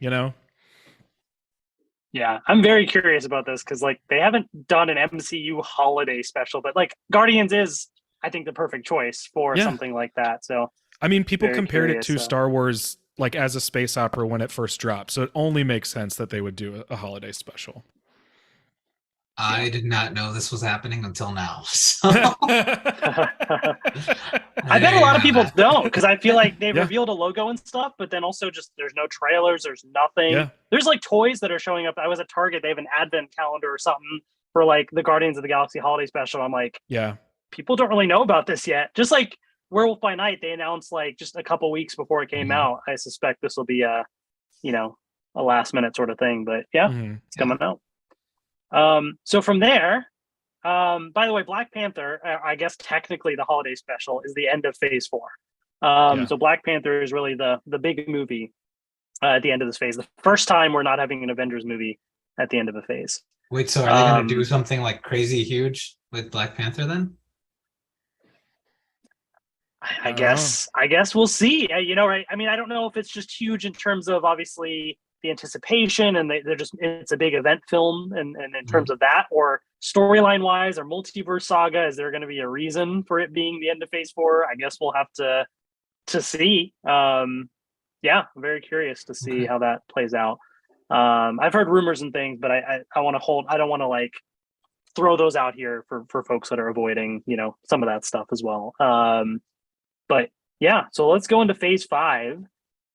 Speaker 2: Yeah, I'm very curious about this, because like they haven't done an MCU holiday special, but like Guardians is, I think, the perfect choice for something like that. So
Speaker 3: I mean, people compared it to Star Wars like as a space opera when it first dropped, so it only makes sense that they would do a holiday special.
Speaker 1: I did not know this was happening until now. So.
Speaker 2: I bet a lot of people don't, because I feel like they revealed a logo and stuff, but then also just there's no trailers, there's nothing. Yeah. There's like toys that are showing up. I was at Target, they have an advent calendar or something for like the Guardians of the Galaxy holiday special. I'm like, people don't really know about this yet. Just like Werewolf by Night, they announced like just a couple weeks before it came out. I suspect this will be a last minute sort of thing, but it's coming out. So from there, by the way, Black Panther, I guess technically the holiday special is the end of Phase 4. So Black Panther is really the big movie at the end of this phase. The first time we're not having an Avengers movie at the end of a phase.
Speaker 1: Wait, so are they going to do something like crazy huge with Black Panther then?
Speaker 2: I guess we'll see. Right? I mean, I don't know if it's just huge in terms of obviously the anticipation and it's a big event film and in terms of that, or storyline wise, or Multiverse Saga. Is there going to be a reason for it being the end of Phase 4? I guess we'll have to see. I'm very curious to see how that plays out. I've heard rumors and things, but I want to hold. I don't want to like throw those out here for folks that are avoiding some of that stuff as well. But yeah, so let's go into Phase 5.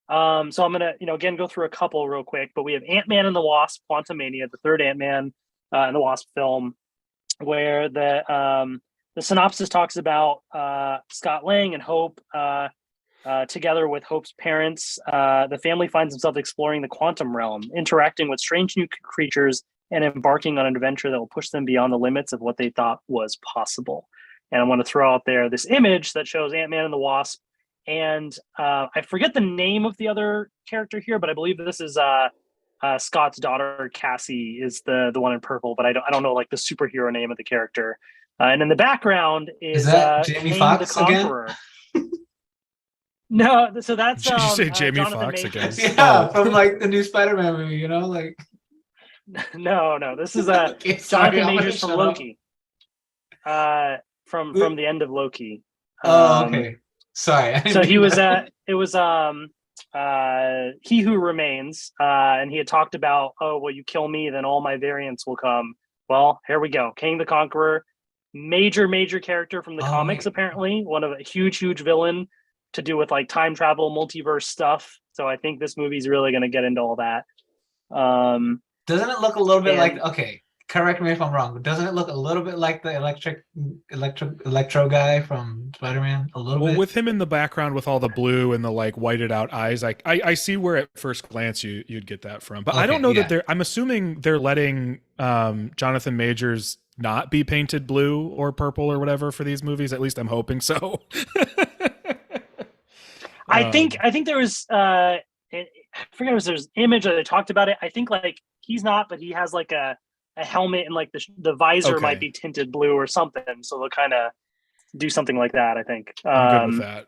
Speaker 2: So I'm gonna again go through a couple real quick, but we have Ant-Man and the Wasp: Quantumania, the third Ant-Man and the Wasp film, where the synopsis talks about Scott Lang and Hope. Together with Hope's parents, the family finds themselves exploring the quantum realm, interacting with strange new creatures, and embarking on an adventure that will push them beyond the limits of what they thought was possible. And I want to throw out there this image that shows Ant-Man and the Wasp, and I forget the name of the other character here, but I believe this is Scott's daughter, Cassie, is the one in purple, but I don't know like the superhero name of the character. And in the background is
Speaker 1: that Jamie Foxx again?
Speaker 2: No, so that's
Speaker 3: Did you say Jamie
Speaker 2: Jonathan
Speaker 3: Foxx
Speaker 2: Majors.
Speaker 3: again?
Speaker 1: Yeah, from like the new Spider-Man movie, like.
Speaker 2: No, this is
Speaker 1: sorry,
Speaker 2: Jonathan Majors from Loki. From the end of Loki.
Speaker 1: Okay. Sorry.
Speaker 2: So he was it was He Who Remains, and he had talked about, you kill me, then all my variants will come. Well, here we go. King the Conqueror, major character from the comics, apparently. One of a huge villain to do with like time travel, multiverse stuff. So I think this movie's really going to get into all that.
Speaker 1: Doesn't it look a little bit like, okay, correct me if I'm wrong, but doesn't it look a little bit like the Electro guy from Spider-Man? A little bit?
Speaker 3: With him in the background with all the blue and the like whited out eyes, I see where at first glance you'd get that from. But I don't know that I'm assuming they're letting Jonathan Majors not be painted blue or purple or whatever for these movies. At least I'm hoping so.
Speaker 2: I think there was I forget if there's an image that they talked about it. I think like he's not, but he has like a helmet and like the visor might be tinted blue or something. So they'll kind of do something like that, I think.
Speaker 3: I'm good with that.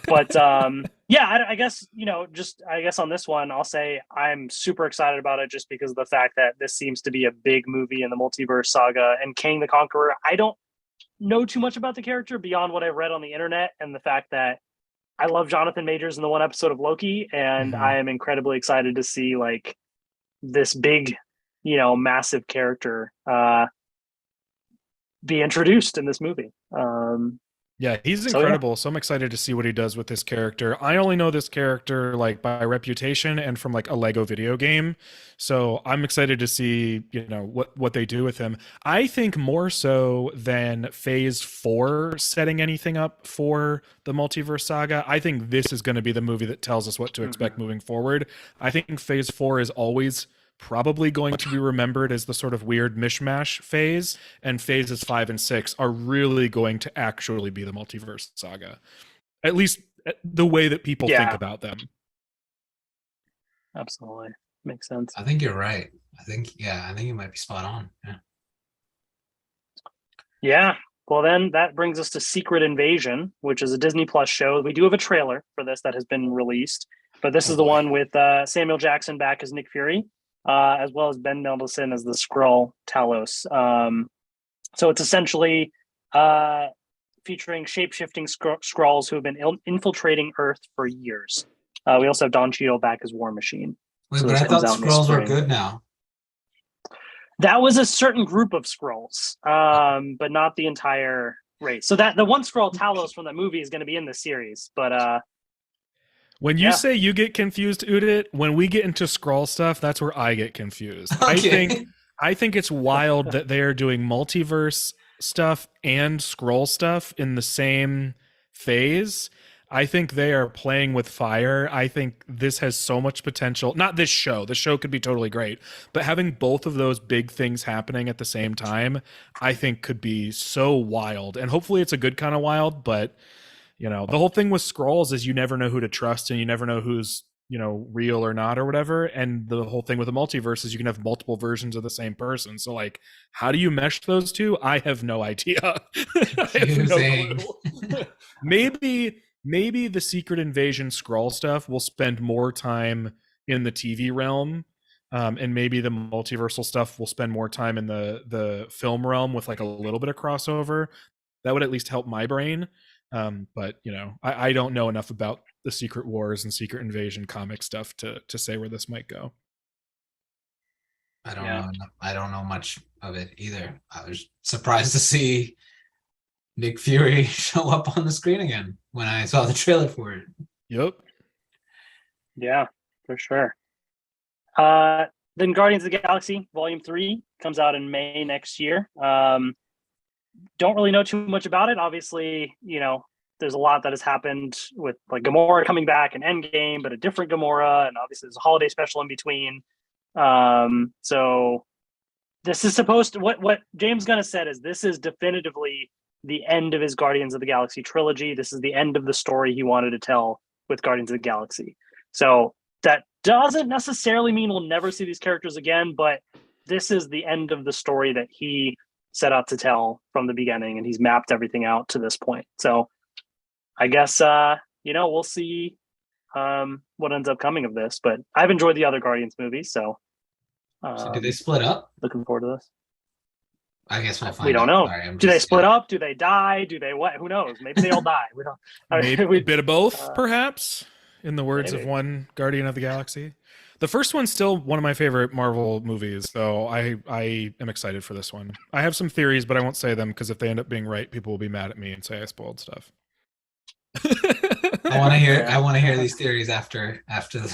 Speaker 2: But I guess, I guess on this one, I'll say I'm super excited about it just because of the fact that this seems to be a big movie in the Multiverse Saga. And Kang the Conqueror, I don't know too much about the character beyond what I've read on the internet and the fact that I love Jonathan Majors in the one episode of Loki, and I am incredibly excited to see like this big, massive character be introduced in this movie.
Speaker 3: Yeah, he's incredible. So I'm excited to see what he does with this character. I only know this character like by reputation and from like a Lego video game. So I'm excited to see, what they do with him. I think more so than Phase 4 setting anything up for the Multiverse Saga. I think this is going to be the movie that tells us what to expect moving forward. I think Phase 4 is always probably going to be remembered as the sort of weird mishmash phase, and phases 5 and 6 are really going to actually be the Multiverse Saga, at least the way that people think about them.
Speaker 2: Absolutely makes sense.
Speaker 1: I think you're right. I think you might be spot on.
Speaker 2: Yeah. Well, then that brings us to Secret Invasion, which is a Disney Plus show. We do have a trailer for this that has been released, but this is the one with Samuel Jackson back as Nick Fury. As well as Ben Mendelsohn as the Skrull Talos. So it's essentially featuring shape-shifting Skrulls who have been infiltrating Earth for years. We also have Don Cheadle back as War Machine.
Speaker 1: Wait, but I thought Skrulls were good now.
Speaker 2: That was a certain group of Skrulls, but not the entire race. So that the one Skrull Talos from that movie is going to be in the series, but
Speaker 3: when you say you get confused, Udit, when we get into Skrull stuff, that's where I get confused.
Speaker 1: Okay.
Speaker 3: I think it's wild that they are doing multiverse stuff and Skrull stuff in the same phase. I think they are playing with fire. I think this has so much potential. Not this show. The show could be totally great, but having both of those big things happening at the same time, I think could be so wild. And hopefully it's a good kind of wild, but the whole thing with Skrulls is you never know who to trust and you never know who's, real or not or whatever. And the whole thing with the multiverse is you can have multiple versions of the same person. So like, how do you mesh those two? I have no idea. I have no clue. Maybe the Secret Invasion Skrull stuff will spend more time in the TV realm, and maybe the multiversal stuff will spend more time in the film realm with like a little bit of crossover. That would at least help my brain. But I don't know enough about the Secret Wars and Secret Invasion comic stuff to say where this might go.
Speaker 1: I don't know. I don't know much of it either. I was surprised to see Nick Fury show up on the screen again when I saw the trailer for it.
Speaker 3: Yep.
Speaker 2: Yeah, for sure. Then Guardians of the Galaxy Volume 3 comes out in May next year. Don't really know too much about it. Obviously, there's a lot that has happened with like Gamora coming back and Endgame, but a different Gamora, and obviously there's a holiday special in between. So this is supposed to what James Gunn has said is this is definitively the end of his Guardians of the Galaxy trilogy. This is the end of the story he wanted to tell with Guardians of the Galaxy. So that doesn't necessarily mean we'll never see these characters again, but this is the end of the story that he set out to tell from the beginning, and he's mapped everything out to this point. So I guess we'll see what ends up coming of this, but I've enjoyed the other Guardians movies, so
Speaker 1: do they split up?
Speaker 2: Looking forward to this.
Speaker 1: I guess we'll find out.
Speaker 2: We don't know.
Speaker 1: Sorry,
Speaker 2: do they split up? Do they die? Do they what? Who knows? Maybe they all die. We don't.
Speaker 3: Maybe a bit of both, perhaps, in the words of one Guardian of the Galaxy. The first one's still one of my favorite Marvel movies, so I am excited for this one. I have some theories, but I won't say them because if they end up being right, people will be mad at me and say I spoiled stuff.
Speaker 1: I want to hear these theories after the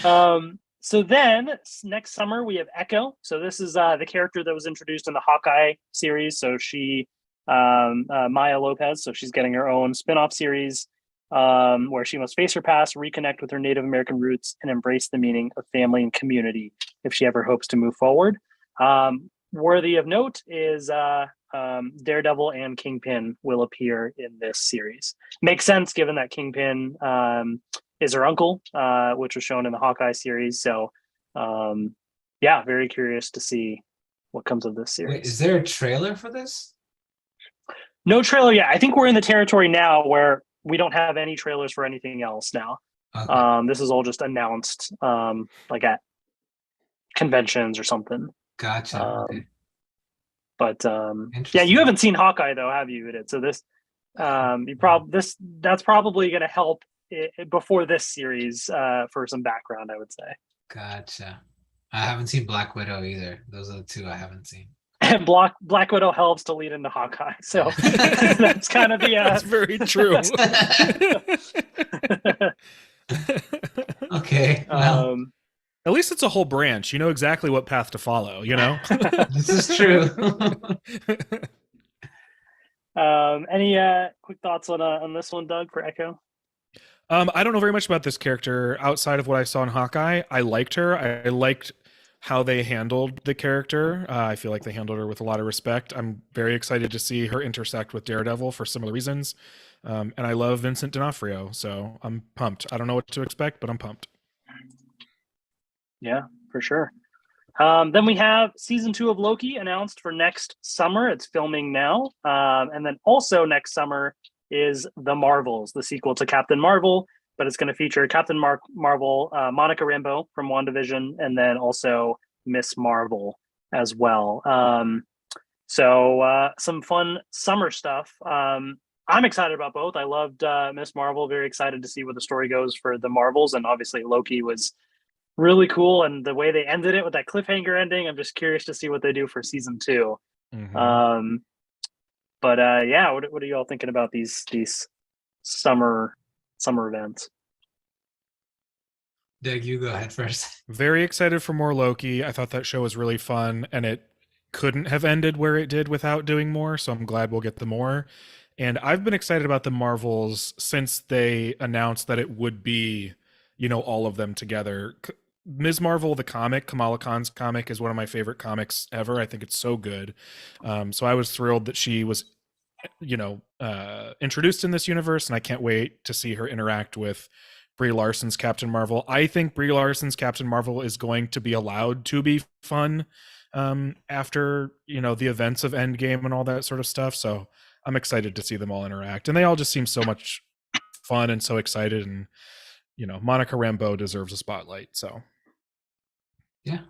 Speaker 2: podcast. So then next summer we have Echo. So this is the character that was introduced in the Hawkeye series. So she Maya Lopez. So she's getting her own spin-off series where she must face her past, reconnect with her Native American roots, and embrace the meaning of family and community if she ever hopes to move forward. Worthy of note is Daredevil and Kingpin will appear in this series. Makes sense given that Kingpin is her uncle, which was shown in the Hawkeye series. So, very curious to see what comes of this series.
Speaker 1: Wait, is there a trailer for this?
Speaker 2: No trailer yet. I think we're in the territory now where we don't have any trailers for anything else now. Okay. This is all just announced like at conventions or something.
Speaker 1: Gotcha. Okay.
Speaker 2: But you haven't seen Hawkeye though, have you? So this, that's probably going to help before this series for some background, I would say.
Speaker 1: Gotcha. I haven't seen Black Widow either. Those are the two I haven't seen.
Speaker 2: And Black Widow helps to lead into Hawkeye, so that's kind of the.
Speaker 3: That's very true.
Speaker 1: Okay. Well.
Speaker 3: At least it's a whole branch. You know exactly what path to follow,
Speaker 1: This is true.
Speaker 2: Any quick thoughts on this one, Doug, for Echo?
Speaker 3: I don't know very much about this character outside of what I saw in Hawkeye. I liked her. I liked how they handled the character. I feel like they handled her with a lot of respect. I'm very excited to see her intersect with Daredevil for similar reasons. And I love Vincent D'Onofrio, so I'm pumped. I don't know what to expect, but I'm pumped.
Speaker 2: Yeah, for sure. Then we have season 2 of Loki announced for next summer. It's filming now. And then also next summer is The Marvels, the sequel to Captain Marvel, but it's going to feature Captain Marvel, Monica Rambeau from WandaVision, and then also Miss Marvel as well. So some fun summer stuff. I'm excited about both. I loved Miss Marvel. Very excited to see where the story goes for The Marvels, and obviously Loki was really cool, and the way they ended it with that cliffhanger ending, I'm just curious to see what they do for season 2. Mm-hmm. What are you all thinking about these summer events?
Speaker 1: Doug, you go ahead first.
Speaker 3: Very excited for more Loki. I thought that show was really fun, and it couldn't have ended where it did without doing more. So I'm glad we'll get the more. And I've been excited about the Marvels since they announced that it would be, all of them together. Ms. Marvel, the comic, Kamala Khan's comic, is one of my favorite comics ever. I think it's so good. So I was thrilled that she was, introduced in this universe, and I can't wait to see her interact with Brie Larson's Captain Marvel. I think Brie Larson's Captain Marvel is going to be allowed to be fun after, the events of Endgame and all that sort of stuff. So I'm excited to see them all interact. And they all just seem so much fun and so excited. And, Monica Rambeau deserves a spotlight. So.
Speaker 1: Yeah.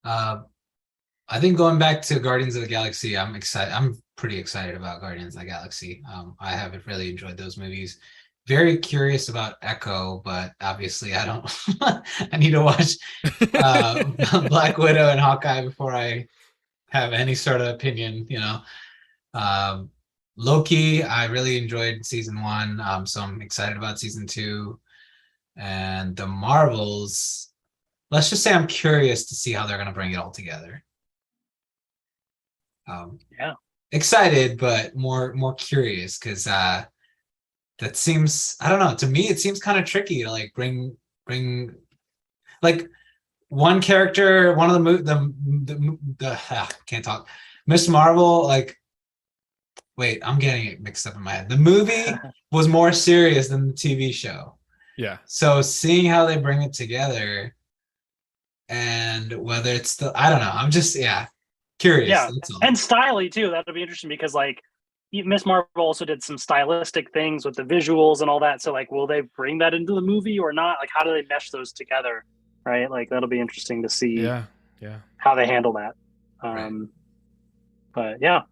Speaker 1: I think going back to Guardians of the Galaxy, I'm excited. I'm pretty excited about Guardians of the Galaxy. I haven't really enjoyed those movies. Very curious about Echo, but obviously I don't. I need to watch Black Widow and Hawkeye before I have any sort of opinion. Loki, I really enjoyed season 1, so I'm excited about season 2. And the Marvels, let's just say I'm curious to see how they're going to bring it all together. Excited, but more curious because that seems, I don't know, to me it seems kind of tricky to like bring like one character, one of the can't talk, Miss Marvel, like, wait, I'm getting it mixed up in my head. The movie was more serious than the TV show.
Speaker 3: Yeah.
Speaker 1: So seeing how they bring it together and whether it's I don't know, I'm just curious.
Speaker 2: Yeah, and styly too. That'll be interesting because like Miss Marvel also did some stylistic things with the visuals and all that. So like, will they bring that into the movie or not? Like, how do they mesh those together? Right. Like that'll be interesting to see.
Speaker 3: Yeah.
Speaker 2: How they handle that.
Speaker 1: Right.
Speaker 2: But yeah.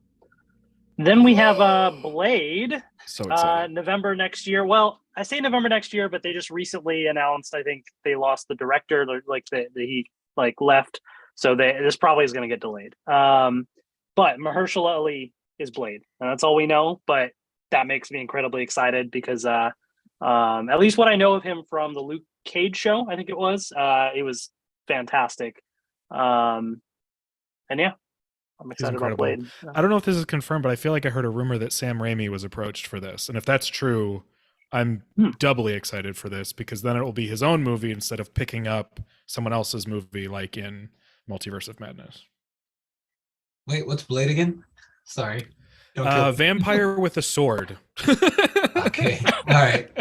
Speaker 2: Then we have Blade.
Speaker 3: So excited.
Speaker 2: November next year. Well, I say November next year, but they just recently announced. I think they lost the director. Like he like left. So this probably is going to get delayed. But Mahershala Ali is Blade, and that's all we know. But that makes me incredibly excited because at least what I know of him from the Luke Cage show, I think it was fantastic. And yeah, I'm excited about Blade.
Speaker 3: I don't know if this is confirmed, but I feel like I heard a rumor that Sam Raimi was approached for this, and if that's true, I'm doubly excited for this because then it will be his own movie instead of picking up someone else's movie, like in Multiverse of Madness.
Speaker 1: Wait, what's Blade again? Sorry.
Speaker 3: Vampire with a sword.
Speaker 1: Okay. All right.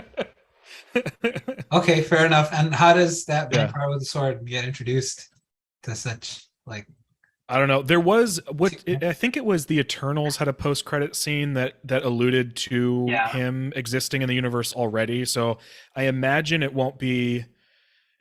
Speaker 1: Okay, fair enough. And how does that vampire with a sword get introduced to such like?
Speaker 3: I don't know. There was I think it was the Eternals had a post-credit scene that alluded to him existing in the universe already. So I imagine it won't be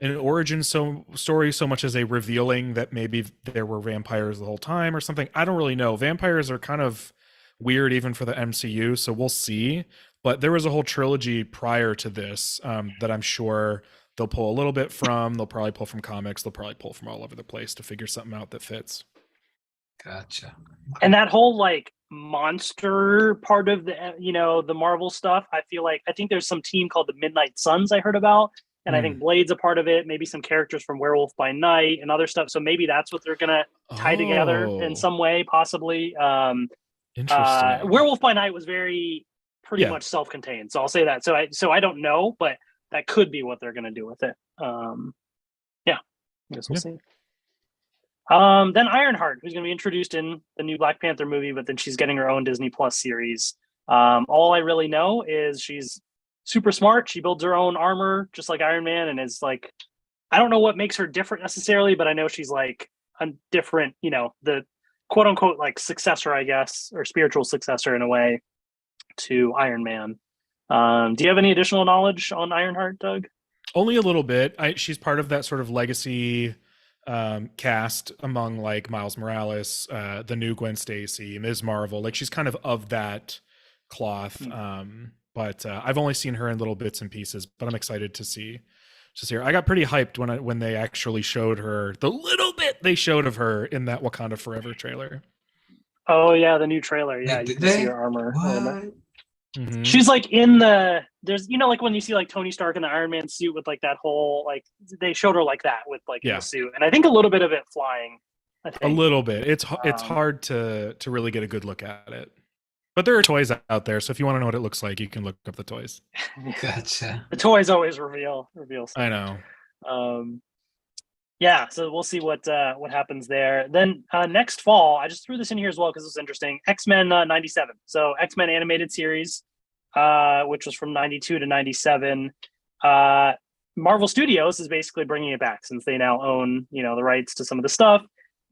Speaker 3: an origin story so much as a revealing that maybe there were vampires the whole time or something. I don't really know. Vampires are kind of weird even for the MCU, so we'll see. But there was a whole trilogy prior to this that I'm sure they'll pull a little bit from. They'll probably pull from comics. They'll probably pull from all over the place to figure something out that fits.
Speaker 1: Gotcha.
Speaker 2: And that whole like monster part of the Marvel stuff, I think there's some team called the Midnight Suns I heard about. And I think Blade's a part of it, maybe some characters from Werewolf by Night and other stuff. So maybe that's what they're going to tie together in some way, possibly.
Speaker 3: Interesting.
Speaker 2: Werewolf by Night was pretty much self-contained. So I'll say that. So I don't know, but that could be what they're going to do with it. I guess we'll see. Then Ironheart, who's going to be introduced in the new Black Panther movie, but then she's getting her own Disney Plus series. All I really know is she's super smart. She builds her own armor just like Iron Man and is like, I don't know what makes her different necessarily, but I know she's like a different, the quote unquote like successor, I guess, or spiritual successor in a way to Iron Man. Do you have any additional knowledge on Ironheart, Doug?
Speaker 3: Only a little bit. She's part of that sort of legacy cast among like Miles Morales, the new Gwen Stacy, Ms. Marvel. Like she's kind of that cloth. But I've only seen her in little bits and pieces, but I'm excited to see her. I got pretty hyped when they actually showed her, the little bit they showed of her in that Wakanda Forever trailer.
Speaker 2: Oh yeah, the new trailer. Yeah, you can see her armor. She's like there's like when you see like Tony Stark in the Iron Man suit with like that whole like they showed her like that with like the suit, and I think a little bit of it flying I
Speaker 3: A
Speaker 2: think.
Speaker 3: little bit. It's hard to really get a good look at it. But there are toys out there, so if you want to know what it looks like, you can look up the toys.
Speaker 1: Gotcha.
Speaker 2: The toys always reveal stuff.
Speaker 3: I know.
Speaker 2: Yeah, so we'll see what happens there. Then next fall, I just threw this in here as well because it's interesting. X-Men 97. So X-Men animated series, which was from 92 to 97. Marvel Studios is basically bringing it back since they now own, the rights to some of the stuff.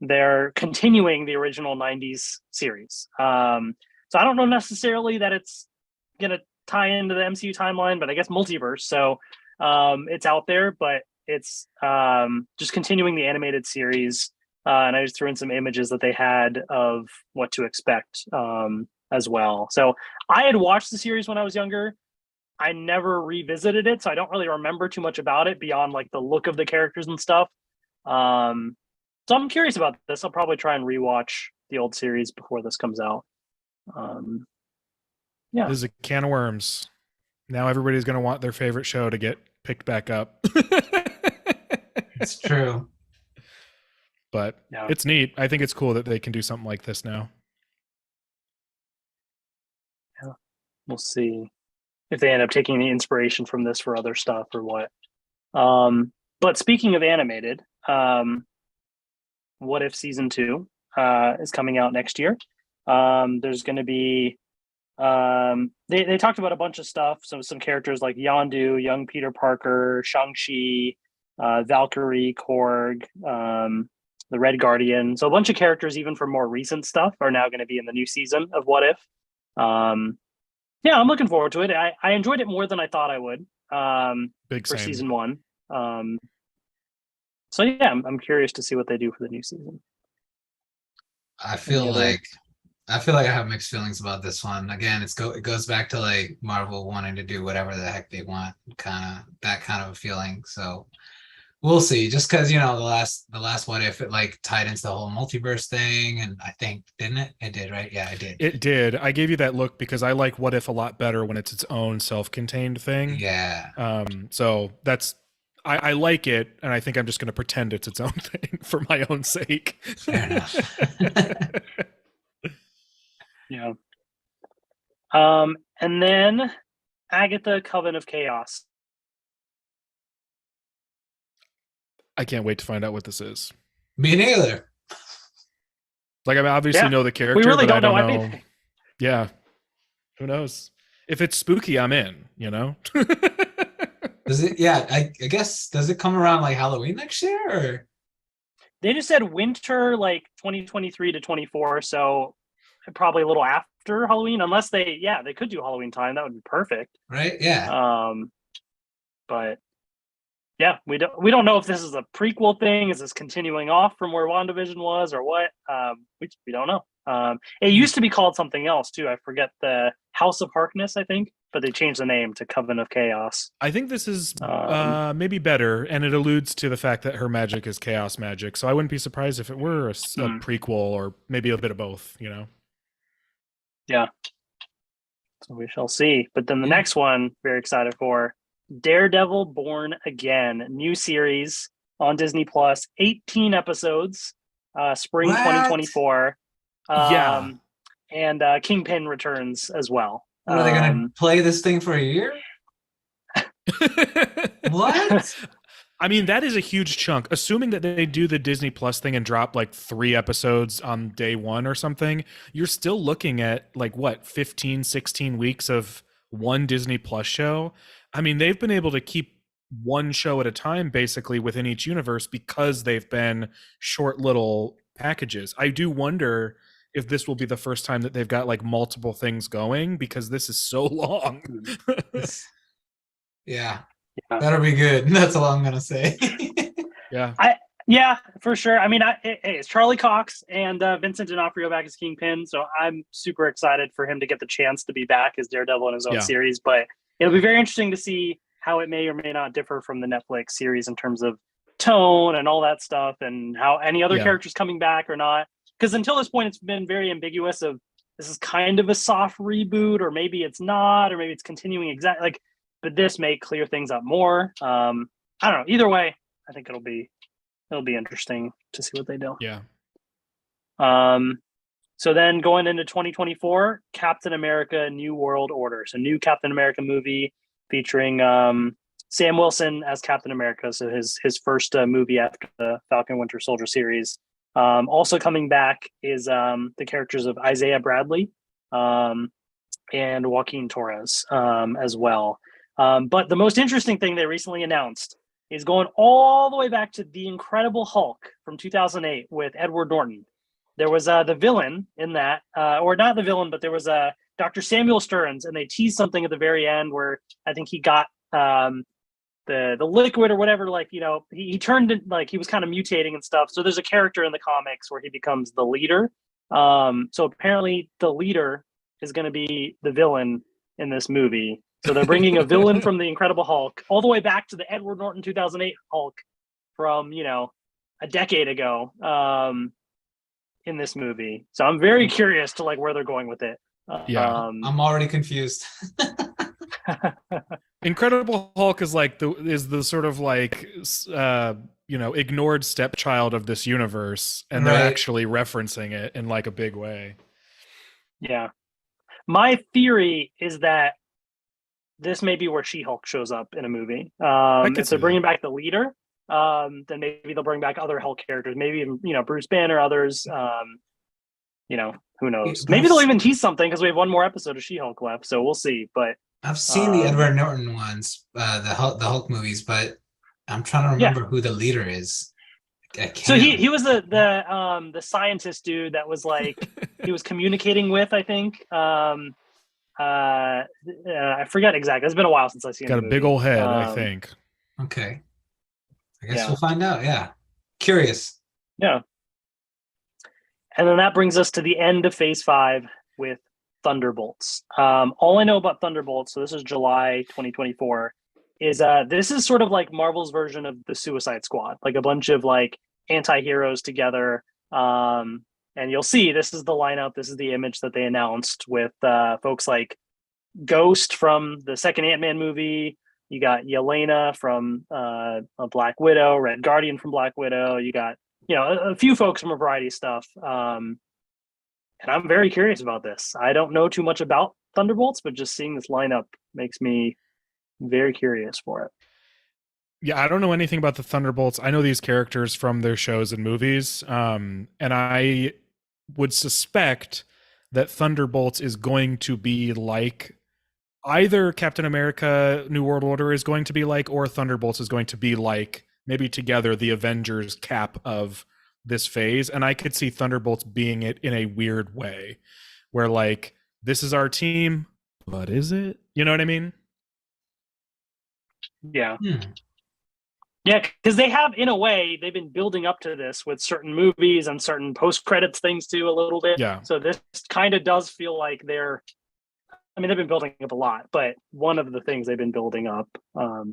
Speaker 2: They're continuing the original 90s series. So I don't know necessarily that it's going to tie into the MCU timeline, but I guess multiverse. So it's out there, but it's just continuing the animated series. And I just threw in some images that they had of what to expect as well. So I had watched the series when I was younger. I never revisited it, so I don't really remember too much about it beyond like the look of the characters and stuff. So I'm curious about this. I'll probably try and rewatch the old series before this comes out. Yeah.
Speaker 3: This is a can of worms. Now everybody's going to want their favorite show to get picked back up.
Speaker 1: It's true.
Speaker 3: But
Speaker 2: Yeah.
Speaker 3: It's neat. I think it's cool that they can do something like this now.
Speaker 2: Yeah. We'll see if they end up taking the inspiration from this for other stuff or what. But speaking of animated, What If Season 2 is coming out next year. There's going to be they talked about a bunch of stuff. So some characters like Yondu, young Peter Parker, Shang-Chi, Valkyrie, Korg, the Red Guardian. So a bunch of characters, even from more recent stuff, are now going to be in the new season of What If. Yeah, I'm looking forward to it. I enjoyed it more than I thought I would for season 1. So yeah, I'm curious to see what they do for the new season.
Speaker 1: I feel like I have mixed feelings about this one. Again, it goes back to like Marvel wanting to do whatever the heck they want, that kind of a feeling. So we'll see. Just because the last What If, it like tied into the whole multiverse thing, and I think didn't it? It did, right? Yeah, it did.
Speaker 3: It did. I gave you that look because I like What If a lot better when it's its own self-contained thing.
Speaker 1: Yeah.
Speaker 3: So that's I like it, and I think I'm just going to pretend it's its own thing for my own sake.
Speaker 1: Fair enough.
Speaker 2: Yeah. And then Agatha, Coven of Chaos.
Speaker 3: I can't wait to find out what this is.
Speaker 1: Me neither.
Speaker 3: Like, I obviously know the character,
Speaker 2: we really
Speaker 3: but
Speaker 2: don't
Speaker 3: I don't
Speaker 2: know
Speaker 3: know.
Speaker 2: anything.
Speaker 3: Yeah. Who knows? If it's spooky, I'm in,
Speaker 1: Does it? Yeah, I guess. Does it come around like Halloween next year? Or?
Speaker 2: They just said winter, like 2023 to 24. So probably a little after Halloween, unless they could do Halloween time. That would be perfect.
Speaker 1: Right? Yeah.
Speaker 2: But yeah, we don't know if this is a prequel thing. Is this continuing off from where WandaVision was, or what? We don't know. It used to be called something else too. I forget, the House of Harkness, I think, but they changed the name to Coven of Chaos.
Speaker 3: I think this is maybe better, and it alludes to the fact that her magic is chaos magic. So I wouldn't be surprised if it were a prequel, or maybe a bit of both.
Speaker 2: Yeah. So we shall see. But then the next one, very excited for, Daredevil Born Again, new series on Disney Plus, 18 episodes, spring 2024.
Speaker 3: Yeah.
Speaker 2: And Kingpin returns as well.
Speaker 1: What, are they going to play this thing for a year? What?
Speaker 3: I mean, that is a huge chunk. Assuming that they do the Disney Plus thing and drop like 3 episodes on day 1 or something, you're still looking at like 15, 16 weeks of one Disney Plus show. I mean, they've been able to keep one show at a time basically within each universe because they've been short little packages. I do wonder if this will be the first time that they've got like multiple things going, because this is so long.
Speaker 1: Yeah. That'll be good. That's all I'm gonna say.
Speaker 2: Yeah, for sure. I mean, it's Charlie Cox and Vincent D'Onofrio back as Kingpin, so I'm super excited for him to get the chance to be back as Daredevil in his own series. But it'll be very interesting to see how it may or may not differ from the Netflix series in terms of tone and all that stuff, and how any other characters coming back or not. Because until this point, it's been very ambiguous of this is kind of a soft reboot, or maybe it's not, or maybe it's continuing exactly like. But this may clear things up more. I don't know. Either way, I think it'll be interesting to see what they do.
Speaker 3: Yeah.
Speaker 2: So then going into 2024, Captain America: New World Order. So new Captain America movie featuring Sam Wilson as Captain America. So his first movie after the Falcon Winter Soldier series. Also coming back is the characters of Isaiah Bradley and Joaquin Torres as well. But the most interesting thing they recently announced is going all the way back to The Incredible Hulk from 2008 with Edward Norton. There was the villain in that, or not the villain, but there was Dr. Samuel Stearns, and they teased something at the very end where I think he got the liquid or whatever. Like, you know, he turned it, like he was kind of mutating and stuff. So there's a character in the comics where he becomes the leader. So apparently the leader is going to be the villain in this movie. So they're bringing a villain from The Incredible Hulk all the way back to the Edward Norton 2008 Hulk from, you know, a decade ago. In this movie, so I'm very curious to like where they're going with it.
Speaker 1: I'm already confused.
Speaker 3: Incredible Hulk is like the sort of like you know, ignored stepchild of this universe, and they're actually referencing it in like a big way.
Speaker 2: Yeah, my theory is that this may be where She-Hulk shows up in a movie. If they're bringing back the leader, then maybe they'll bring back other Hulk characters, maybe even, you know, Bruce Banner, others. You know, who knows? Maybe they'll even tease something because we have one more episode of She-Hulk left, so we'll see. But
Speaker 1: I've seen the Edward Norton ones, the Hulk movies, but I'm trying to remember who the leader is.
Speaker 2: So he was the scientist dude that was like he was communicating with, I think. I forget exactly. It's been a while since I've seen.
Speaker 3: Got a big old head, I think.
Speaker 1: Okay. I guess we'll find out. Yeah. Curious.
Speaker 2: Yeah. And then that brings us to the end of Phase 5 with Thunderbolts. All I know about Thunderbolts, so this is July 2024, is this is sort of like Marvel's version of the Suicide Squad, like a bunch of like anti-heroes together. And you'll see this is the lineup. This is the image that they announced with folks like Ghost from the second AntMan movie. You got Yelena from a Black Widow, Red Guardian from Black Widow. You got, you know, a few folks from a variety of stuff. And I'm very curious about this. I don't know too much about Thunderbolts, but just seeing this lineup makes me very curious for it.
Speaker 3: Yeah, I don't know anything about the Thunderbolts. I know these characters from their shows and movies. And I would suspect that Thunderbolts is going to be like either Captain America New World Order is going to be like, or Thunderbolts is going to be like, maybe together, the Avengers cap of this phase. And I could see Thunderbolts being it in a weird way where like, this is our team, but is it? You know what I mean?
Speaker 2: Yeah. Yeah, because they have, in a way, they've been building up to this with certain movies and certain post-credits things too a little bit.
Speaker 3: Yeah.
Speaker 2: So this kind of does feel like they've been building up a lot, but one of the things they've been building up, I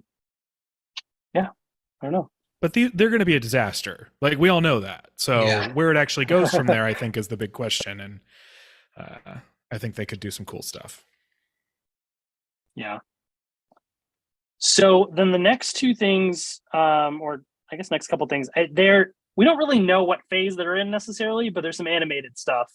Speaker 2: don't know.
Speaker 3: But they're going to be a disaster. Like, we all know that. So where it actually goes from there, I think, is the big question. And I think they could do some cool stuff.
Speaker 2: Yeah. So then the next two things, or I guess next couple things, we don't really know what phase they're in necessarily, but there's some animated stuff.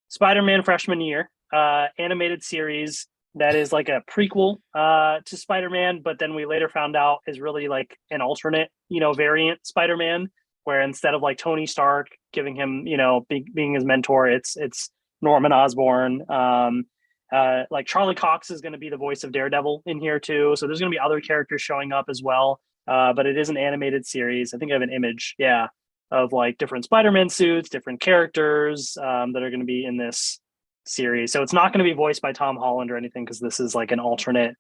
Speaker 2: Spider-Man Freshman Year, animated series that is like a prequel to Spider-Man, but then we later found out is really like an alternate, variant Spider-Man, where instead of like Tony Stark giving him, being his mentor, it's Norman Osborn. Like Charlie Cox is going to be the voice of Daredevil in here too. So there's going to be other characters showing up as well. But it is an animated series. I think I have an image, of like different Spider-Man suits, different characters that are going to be in this series. So it's not going to be voiced by Tom Holland or anything, because this is like an alternate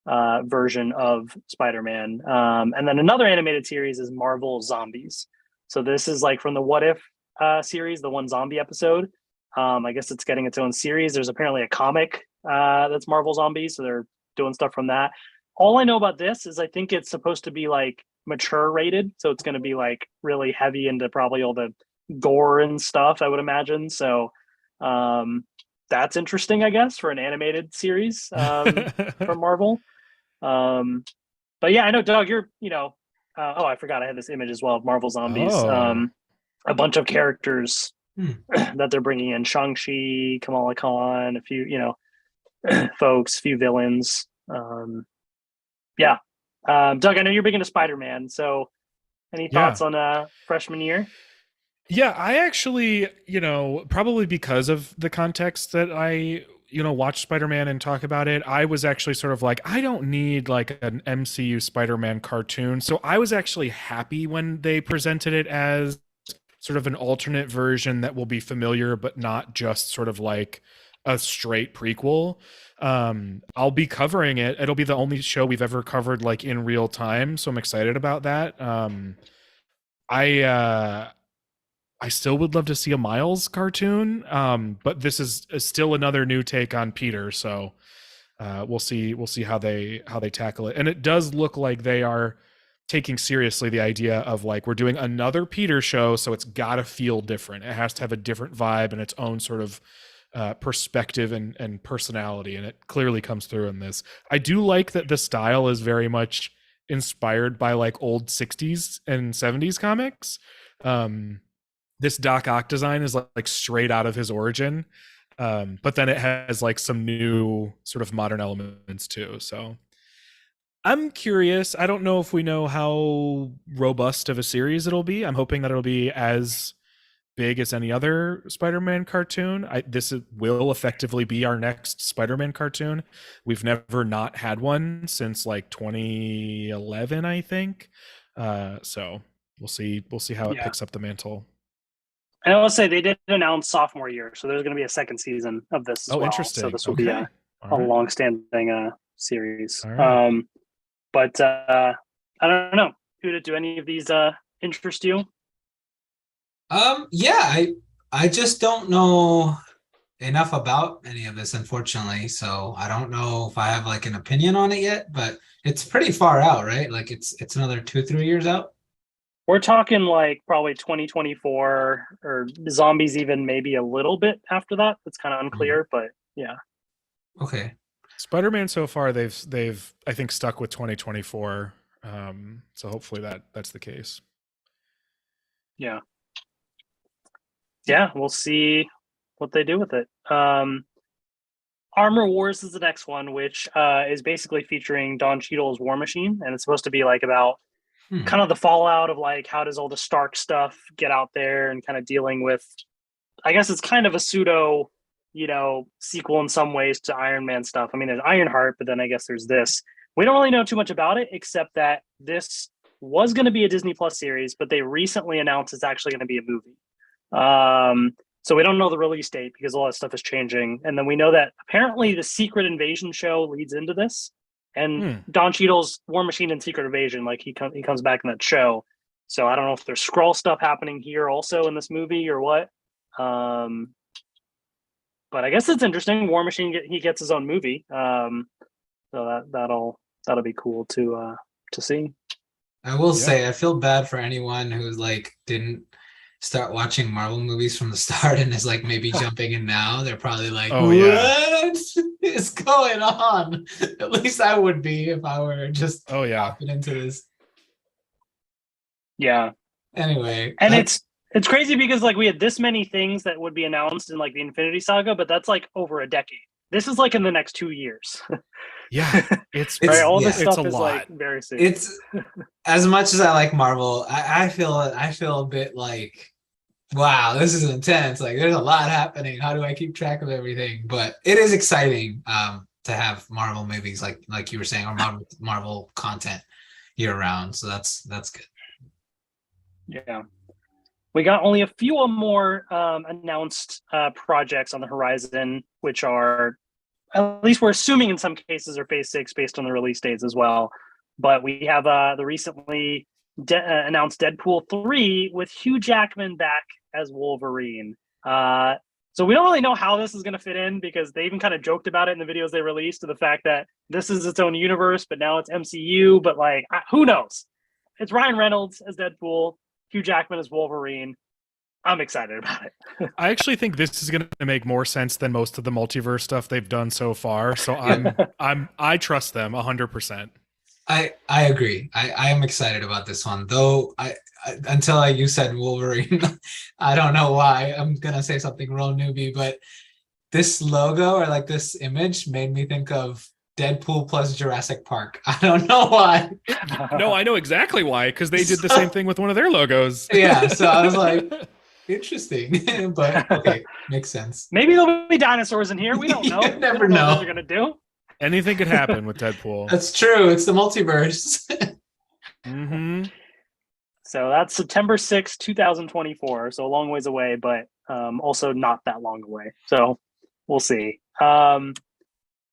Speaker 2: version of Spider-Man. And then another animated series is Marvel Zombies. So this is like from the What If series, the one zombie episode. I guess it's getting its own series. There's apparently a comic that's Marvel Zombies, so they're doing stuff from that. All I know about this is I think it's supposed to be like mature rated, so it's going to be like really heavy into probably all the gore and stuff, I would imagine. So that's interesting, I guess, for an animated series from Marvel. But yeah, I know, Doug, you're, I forgot I had this image as well of Marvel Zombies. A bunch of characters that they're bringing in Shang-Chi, Kamala Khan, a few, folks, few villains. Doug, I know you're big into Spider-Man, so any thoughts on freshman year?
Speaker 3: Yeah, I actually, probably because of the context that I, watch Spider-Man and talk about it, I was actually sort of like, I don't need like an MCU Spider-Man cartoon. So I was actually happy when they presented it as sort of an alternate version that will be familiar, but not just sort of like a straight prequel. I'll be covering it. It'll be the only show we've ever covered like in real time. So I'm excited about that. I still would love to see a Miles cartoon, but this is still another new take on Peter. So we'll see how they tackle it. And it does look like they are taking seriously the idea of like, we're doing another Peter show, so it's got to feel different. It has to have a different vibe and its own sort of perspective and personality, and it clearly comes through in this. I do like that the style is very much inspired by like old 60s and 70s comics. This Doc Ock design is like straight out of his origin, but then it has like some new sort of modern elements too. So I'm curious. I don't know if we know how robust of a series it'll be. I'm hoping that it'll be as big as any other Spider-Man cartoon. This will effectively be our next Spider-Man cartoon. We've never not had one since like 2011, I think. So we'll see how it picks up the mantle.
Speaker 2: And I will say they did announce sophomore year, so there's going to be a second season of this as well.
Speaker 3: Interesting.
Speaker 2: So this will be a long-standing series.
Speaker 3: Right.
Speaker 2: But I don't know. Do any of these interest you?
Speaker 1: I just don't know enough about any of this, unfortunately. So I don't know if I have like an opinion on it yet, but it's pretty far out, right? Like it's another 2-3 years out.
Speaker 2: We're talking like probably 2024 or zombies even maybe a little bit after that. It's kind of unclear, but yeah.
Speaker 1: Okay.
Speaker 3: Spider-Man so far they've I think stuck with 2024. So hopefully that's the case.
Speaker 2: Yeah. Yeah, we'll see what they do with it. Armor Wars is the next one, which is basically featuring Don Cheadle's War Machine, and it's supposed to be like about kind of the fallout of like how does all the Stark stuff get out there and kind of dealing with, I guess it's kind of a pseudo, sequel in some ways to Iron Man stuff. I mean, there's Ironheart, but then I guess there's this. We don't really know too much about it, except that this was going to be a Disney Plus series, but they recently announced it's actually going to be a movie. So we don't know the release date because a lot of stuff is changing. And then we know that apparently the Secret Invasion show leads into this. And Don Cheadle's War Machine and Secret Invasion, like he comes back in that show. So I don't know if there's Skrull stuff happening here also in this movie or what. But I guess it's interesting. War Machine, he gets his own movie. So that'll be cool to see.
Speaker 1: I will say I feel bad for anyone who's like didn't start watching Marvel movies from the start and is like maybe jumping in now. They're probably like, what is going on? At least I would be if I were just hopping into this.
Speaker 2: Yeah.
Speaker 1: Anyway.
Speaker 2: And it's crazy because like we had this many things that would be announced in like the Infinity Saga, but that's like over a decade. This is like in the next 2 years.
Speaker 3: It's
Speaker 2: right. All this stuff
Speaker 3: is
Speaker 2: lot. Like very soon.
Speaker 1: It's as much as I like Marvel, I feel a bit like, wow, this is intense. Like there's a lot happening. How do I keep track of everything? But it is exciting to have Marvel movies like you were saying, or Marvel content year round. So that's good.
Speaker 2: Yeah. We got only a few more announced projects on the horizon, which are, at least we're assuming in some cases, are Phase 6 based on the release dates as well. But we have the recently announced Deadpool 3 with Hugh Jackman back as Wolverine. So we don't really know how this is going to fit in because they even kind of joked about it in the videos they released, to the fact that this is its own universe, but now it's MCU. But like, who knows? It's Ryan Reynolds as Deadpool, Hugh Jackman as Wolverine. I'm excited about it.
Speaker 3: I actually think this is going to make more sense than most of the multiverse stuff they've done so far. So I trust them 100%.
Speaker 1: I agree. I am excited about this one, though. Until you said Wolverine, I don't know why. I'm gonna say something real newbie, but this logo or like this image made me think of Deadpool plus Jurassic Park. I don't know why.
Speaker 3: No, I know exactly why, because they did the same thing with one of their logos.
Speaker 1: Yeah, so I was like, interesting, but okay, makes sense.
Speaker 2: Maybe there'll be dinosaurs in here. We don't know.
Speaker 1: You never
Speaker 2: we don't know
Speaker 1: know.
Speaker 2: what they're gonna do.
Speaker 3: Anything could happen with Deadpool.
Speaker 1: That's true. It's the multiverse.
Speaker 3: Mm-hmm.
Speaker 2: So that's September 6th, 2024. So a long ways away, but also not that long away. So we'll see. Then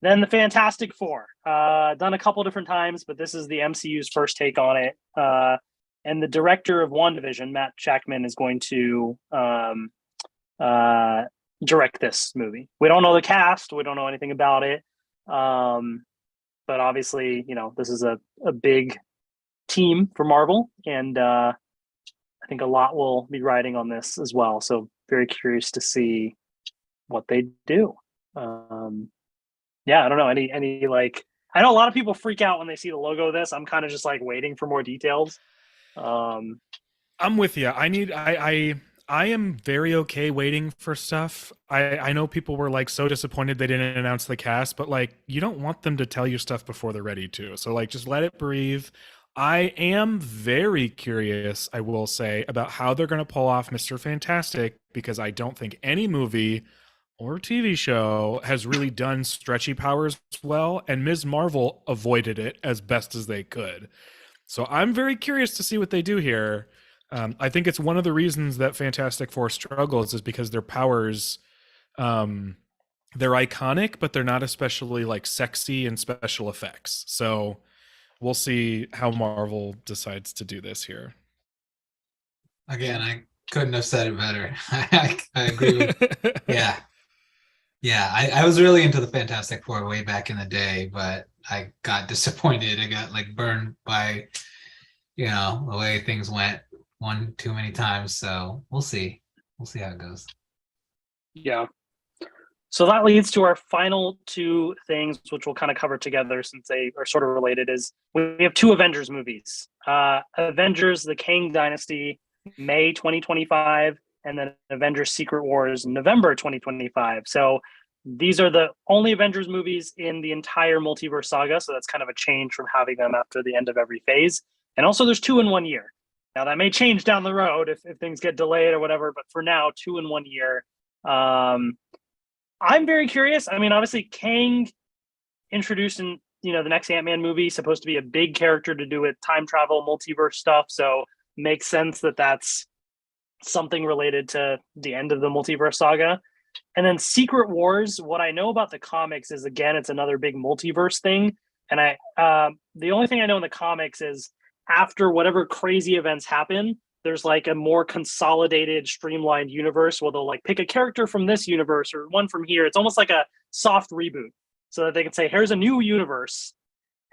Speaker 2: the Fantastic Four. Done a couple different times, but this is the MCU's first take on it. And the director of WandaVision, Matt Jackman, is going to direct this movie. We don't know the cast. We don't know anything about it. But obviously, this is a big team for Marvel, and I think a lot will be riding on this as well. So very curious to see what they do. I don't know. Any like, I know a lot of people freak out when they see the logo of this. I'm kind of just like waiting for more details.
Speaker 3: I'm with you. I am very okay waiting for stuff. I know people were like so disappointed they didn't announce the cast, but like you don't want them to tell you stuff before they're ready to. So like just let it breathe. I am very curious, I will say, about how they're going to pull off Mr. Fantastic, because I don't think any movie or TV show has really done stretchy powers well, and Ms. Marvel avoided it as best as they could. So I'm very curious to see what they do here. I think it's one of the reasons that Fantastic Four struggles is because their powers, they're iconic, but they're not especially like sexy and special effects. So we'll see how Marvel decides to do this here.
Speaker 1: Again, I couldn't have said it better. I agree with, yeah. I was really into the Fantastic Four way back in the day, but I got disappointed. I got like burned by, the way things went one too many times. So we'll see. We'll see how it goes.
Speaker 2: Yeah. So that leads to our final two things, which we'll kind of cover together since they are sort of related, is we have two Avengers movies. Avengers, the Kang Dynasty, May 2025, and then Avengers Secret Wars, November 2025. So these are the only Avengers movies in the entire Multiverse Saga. So that's kind of a change from having them after the end of every phase. And also there's 2 in 1 year. Now that may change down the road if things get delayed or whatever, but for now, 2 in 1 year. I'm very curious. I mean, obviously Kang introduced in, the next AntMan movie, supposed to be a big character to do with time travel, multiverse stuff. So makes sense that that's something related to the end of the Multiverse Saga. And then Secret Wars, what I know about the comics is, again, it's another big multiverse thing. And the only thing I know in the comics is after whatever crazy events happen, there's like a more consolidated, streamlined universe where they'll like pick a character from this universe or one from here. It's almost like a soft reboot so that they can say, here's a new universe.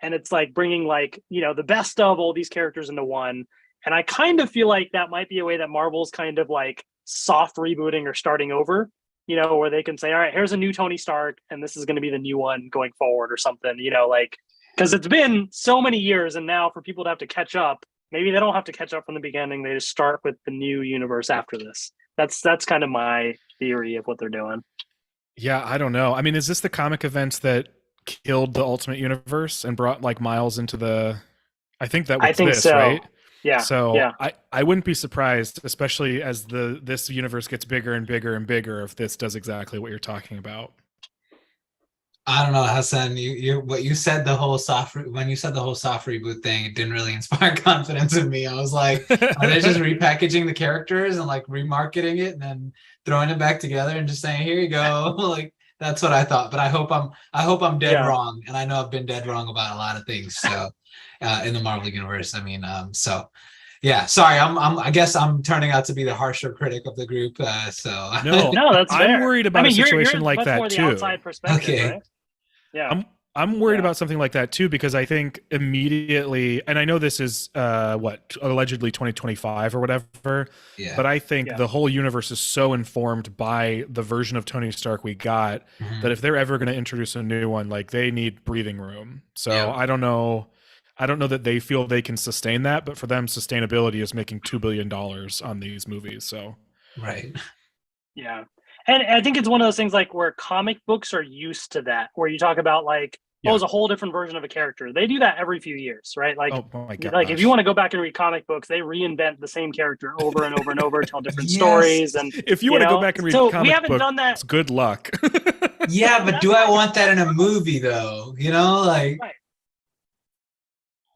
Speaker 2: And it's like bringing like, the best of all these characters into one. And I kind of feel like that might be a way that Marvel's kind of like soft rebooting or starting over, where they can say, all right, here's a new Tony Stark and this is going to be the new one going forward or something, like, because it's been so many years. And now for people to have to catch up, maybe they don't have to catch up from the beginning. They just start with the new universe after this. That's kind of my theory of what they're doing.
Speaker 3: Yeah, I don't know. I mean, is this the comic events that killed the Ultimate Universe and brought like Miles into the... I think that was this,
Speaker 2: so.
Speaker 3: Right?
Speaker 2: Yeah.
Speaker 3: So
Speaker 2: yeah.
Speaker 3: I wouldn't be surprised, especially as this universe gets bigger and bigger and bigger, if this does exactly what you're talking about.
Speaker 1: I don't know, Hassan. What you said when you said the whole soft reboot thing, it didn't really inspire confidence in me. I was like, are they just repackaging the characters and like remarketing it and then throwing it back together and just saying, here you go? Like that's what I thought. But I hope I'm dead wrong, and I know I've been dead wrong about a lot of things. So in the Marvel universe, I mean, so. Yeah, sorry. I guess I'm turning out to be the harsher critic of the group.
Speaker 2: No, that's fair.
Speaker 3: I'm worried about a situation
Speaker 2: you're
Speaker 3: like
Speaker 2: much
Speaker 3: that
Speaker 2: more the
Speaker 3: too.
Speaker 2: outside perspective,
Speaker 1: Okay.
Speaker 2: Right? Yeah.
Speaker 3: I'm worried about something like that too, because I think immediately, and I know this is allegedly 2025 or whatever, but I think the whole universe is so informed by the version of Tony Stark we got that if they're ever going to introduce a new one, like they need breathing room. So I don't know. I don't know that they feel they can sustain that, but for them, sustainability is making $2 billion on these movies. So,
Speaker 1: Right.
Speaker 2: Yeah. And I think it's one of those things like where comic books are used to that, where you talk about like,
Speaker 3: Yeah.
Speaker 2: oh, it's a whole different version of a character. They do that every few years, right? Like,
Speaker 3: oh my gosh.
Speaker 2: like if you want to go back and read comic books, they reinvent the same character over and over and over, tell different
Speaker 1: Yes.
Speaker 2: stories. And
Speaker 3: if you want to go back and read
Speaker 2: so
Speaker 3: comic
Speaker 2: we haven't
Speaker 3: books,
Speaker 2: done that.
Speaker 3: good luck.
Speaker 1: Yeah, but do I want that in a movie though? You know, like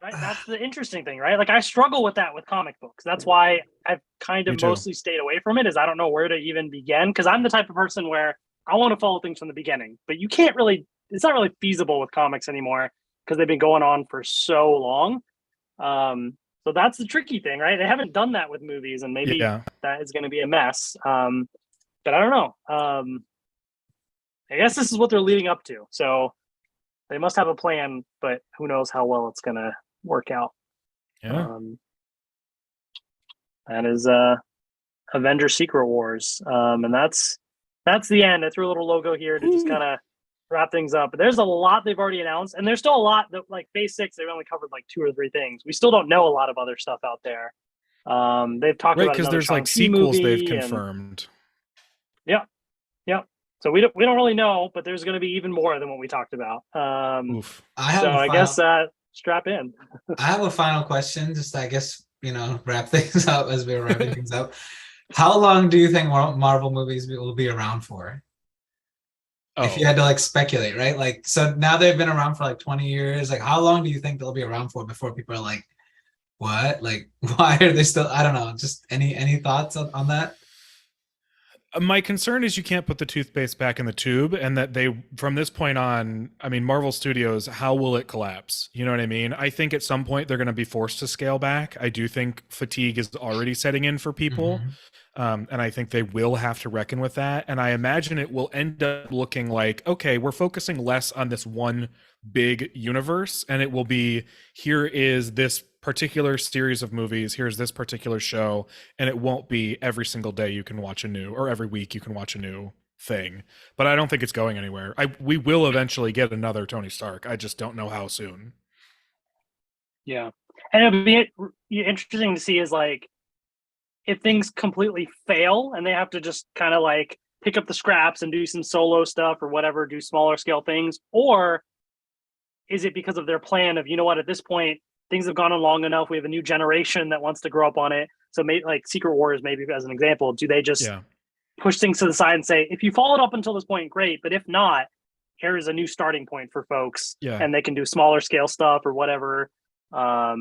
Speaker 2: Right. That's the interesting thing, right? Like I struggle with that with comic books. That's why I've kind
Speaker 3: Me
Speaker 2: of
Speaker 3: too.
Speaker 2: mostly stayed away from it, is I don't know where to even begin, because I'm the type of person where I want to follow things from the beginning, but you can't really, it's not really feasible with comics anymore because they've been going on for so long. So that's the tricky thing, right? They haven't done that with movies, and maybe that is going to be a mess. But I don't know. I guess this is what they're leading up to. So they must have a plan, but who knows how well it's going to work out.
Speaker 3: Yeah.
Speaker 2: That is Avengers Secret Wars. And that's the end. I threw a little logo here to just kind of wrap things up. But there's a lot they've already announced, and there's still a lot that, like Phase 6, they've only covered like 2 or 3 things. We still don't know a lot of other stuff out there. They've talked about
Speaker 3: because there's like
Speaker 2: Shang-Chi
Speaker 3: sequels
Speaker 2: movie
Speaker 3: they've confirmed.
Speaker 2: Yeah. So we don't really know, but there's going to be even more than what we talked about.
Speaker 3: Oof.
Speaker 2: I guess strap in.
Speaker 1: I have a final question, just I guess, wrap things up as we're wrapping things up. How long do you think Marvel movies will be around for? If you had to like speculate, right? Like, so now they've been around for like 20 years. Like, how long do you think they'll be around for before people are like, what? Like, why are they still? I don't know. Just any thoughts on that?
Speaker 3: My concern is you can't put the toothpaste back in the tube, and that they, from this point on, I mean, Marvel Studios, how will it collapse? You know what I mean? I think at some point they're going to be forced to scale back. I do think fatigue is already setting in for people. And I think they will have to reckon with that. And I imagine it will end up looking like, okay, we're focusing less on this one big universe, and it will be, here is this particular series of movies, here's this particular show, and it won't be every single day you can watch a new, or every week you can watch a new thing. But I don't think it's going anywhere. We will eventually get another Tony Stark. I just don't know how soon.
Speaker 2: Yeah. And it'll be interesting to see is like, if things completely fail and they have to just kind of like pick up the scraps and do some solo stuff or whatever, do smaller scale things, or is it because of their plan of, you know what, at this point, things have gone on long enough. We have a new generation that wants to grow up on it. So maybe like Secret Wars, maybe as an example, do they just push things to the side and say, if you followed up until this point, great. But if not, here is a new starting point for folks and they can do smaller scale stuff or whatever. I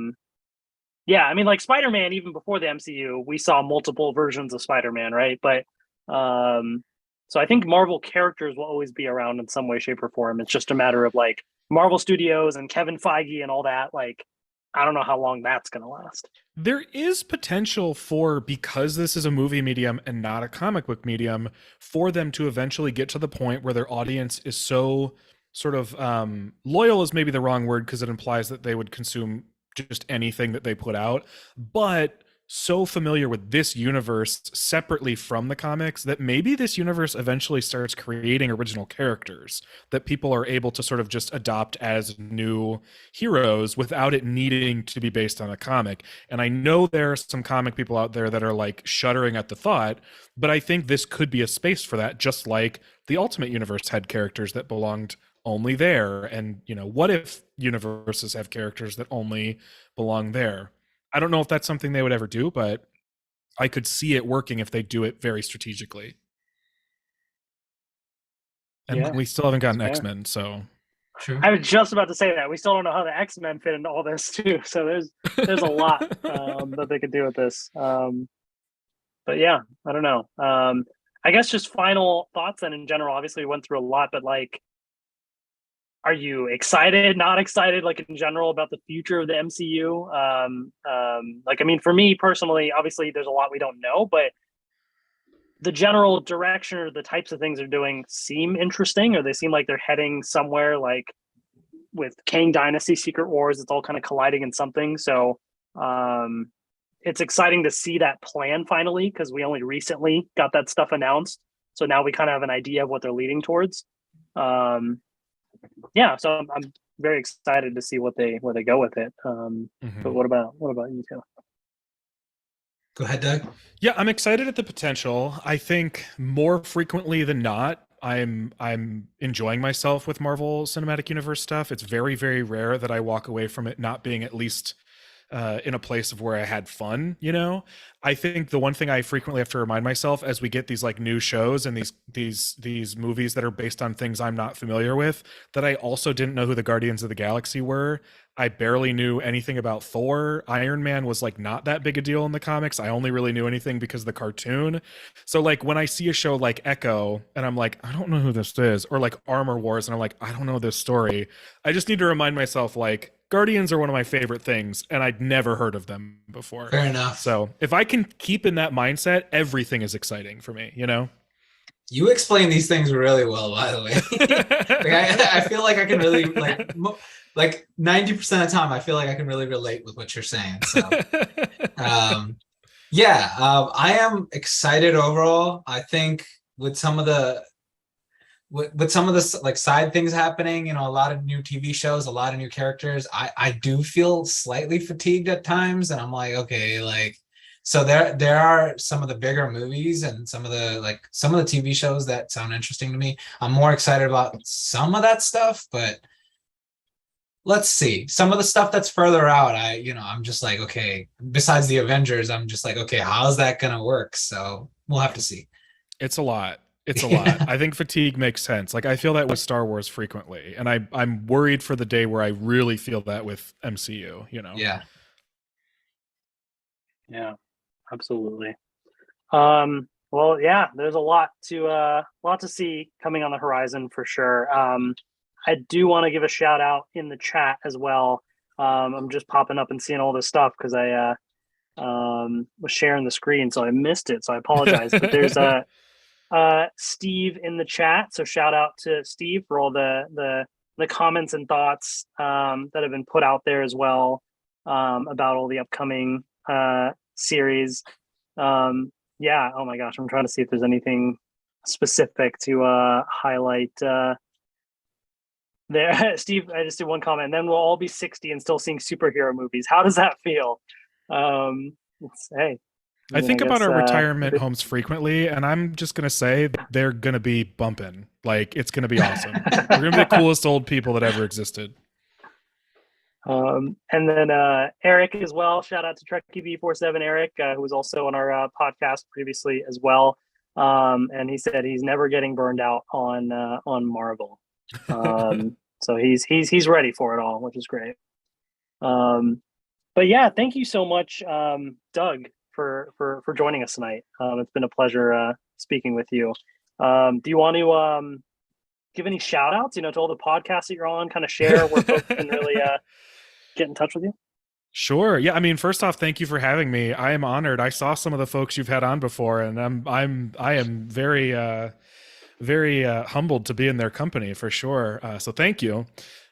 Speaker 2: mean, like Spider-Man, even before the MCU, we saw multiple versions of Spider-Man, right? But so I think Marvel characters will always be around in some way, shape, or form. It's just a matter of like Marvel Studios and Kevin Feige and all that. Like, I don't know how long that's going to last.
Speaker 3: There is potential for, because this is a movie medium and not a comic book medium, for them to eventually get to the point where their audience is so sort of loyal is maybe the wrong word, because it implies that they would consume just anything that they put out, but so familiar with this universe separately from the comics that maybe this universe eventually starts creating original characters that people are able to sort of just adopt as new heroes without it needing to be based on a comic. And I know there are some comic people out there that are like shuddering at the thought, but I think this could be a space for that, just like the Ultimate Universe had characters that belonged only there. And, what if universes have characters that only belong there? I don't know if that's something they would ever do, but I could see it working if they do it very strategically. And we still haven't gotten X-Men, so.
Speaker 1: True.
Speaker 2: I was just about to say that. We still don't know how the X-Men fit into all this too. So there's a lot that they could do with this. But yeah, I don't know. I guess just final thoughts then in general. Obviously we went through a lot, but like, are you excited, not excited, like in general about the future of the MCU? Like, I mean, for me personally, obviously there's a lot we don't know, but the general direction or the types of things they're doing seem interesting, or they seem like they're heading somewhere, like with Kang Dynasty, Secret Wars, it's all kind of colliding in something. So it's exciting to see that plan finally, because we only recently got that stuff announced. So now we kind of have an idea of what they're leading towards. So I'm very excited to see where they go with it. But what about you two?
Speaker 1: Go ahead, Doug.
Speaker 3: Yeah, I'm excited at the potential. I think more frequently than not, I'm enjoying myself with Marvel Cinematic Universe stuff. It's very, very rare that I walk away from it not being at least in a place of where I had fun, you know. I think the one thing I frequently have to remind myself as we get these like new shows and these movies that are based on things I'm not familiar with, that I also didn't know who the Guardians of the Galaxy were. I barely knew anything about Thor. Iron Man was like not that big a deal in the comics. I only really knew anything because of the cartoon. So like when I see a show like Echo and I'm like, I don't know who this is, or like Armor Wars and I'm like, I don't know this story, I just need to remind myself like Guardians are one of my favorite things and I'd never heard of them before.
Speaker 1: Fair enough.
Speaker 3: So if I can keep in that mindset, everything is exciting for me, you know?
Speaker 1: You explain these things really well, by the way. Like, I feel like I can really like 90% of the time I feel like I can really relate with what you're saying. So I am excited overall. I think with some of the like side things happening, you know, a lot of new TV shows, a lot of new characters, I do feel slightly fatigued at times, and I'm like, okay, like, so there are some of the bigger movies and some of the TV shows that sound interesting to me. I'm more excited about some of that stuff, but let's see. Some of the stuff that's further out, I'm just like, okay, besides the Avengers, I'm just like, okay, how's that gonna work? So we'll have to see.
Speaker 3: It's a lot. It's a lot. I think fatigue makes sense. Like I feel that with Star Wars frequently, and I'm worried for the day where I really feel that with MCU, you know.
Speaker 1: Yeah.
Speaker 2: Yeah, absolutely. Well, yeah, there's a lot to see coming on the horizon for sure. I do want to give a shout out in the chat as well. I'm just popping up and seeing all this stuff because I was sharing the screen, so I missed it. So I apologize. But there's Steve in the chat, so shout out to Steve for all the comments and thoughts that have been put out there as well about all the upcoming series. Yeah, oh my gosh, I'm trying to see if there's anything specific to highlight there. Steve, I just did one comment, and then we'll all be 60 and still seeing superhero movies. How does that feel? Hey,
Speaker 3: I think about our retirement homes frequently, and I'm just going to say they're going to be bumping. Like, it's going to be awesome. We're going to be the coolest old people that ever existed.
Speaker 2: And then Eric as well. Shout out to Trekkie V47 Eric, who was also on our podcast previously as well. And he said he's never getting burned out on Marvel. So he's ready for it all, which is great. But yeah, thank you so much, Doug, for joining us tonight. It's been a pleasure speaking with you. Do you want to give any shout outs, to all the podcasts that you're on, kind of share where folks can really get in touch with you?
Speaker 3: Sure. Yeah. I mean, first off, thank you for having me. I am honored. I saw some of the folks you've had on before, and I am very very humbled to be in their company for sure. So thank you.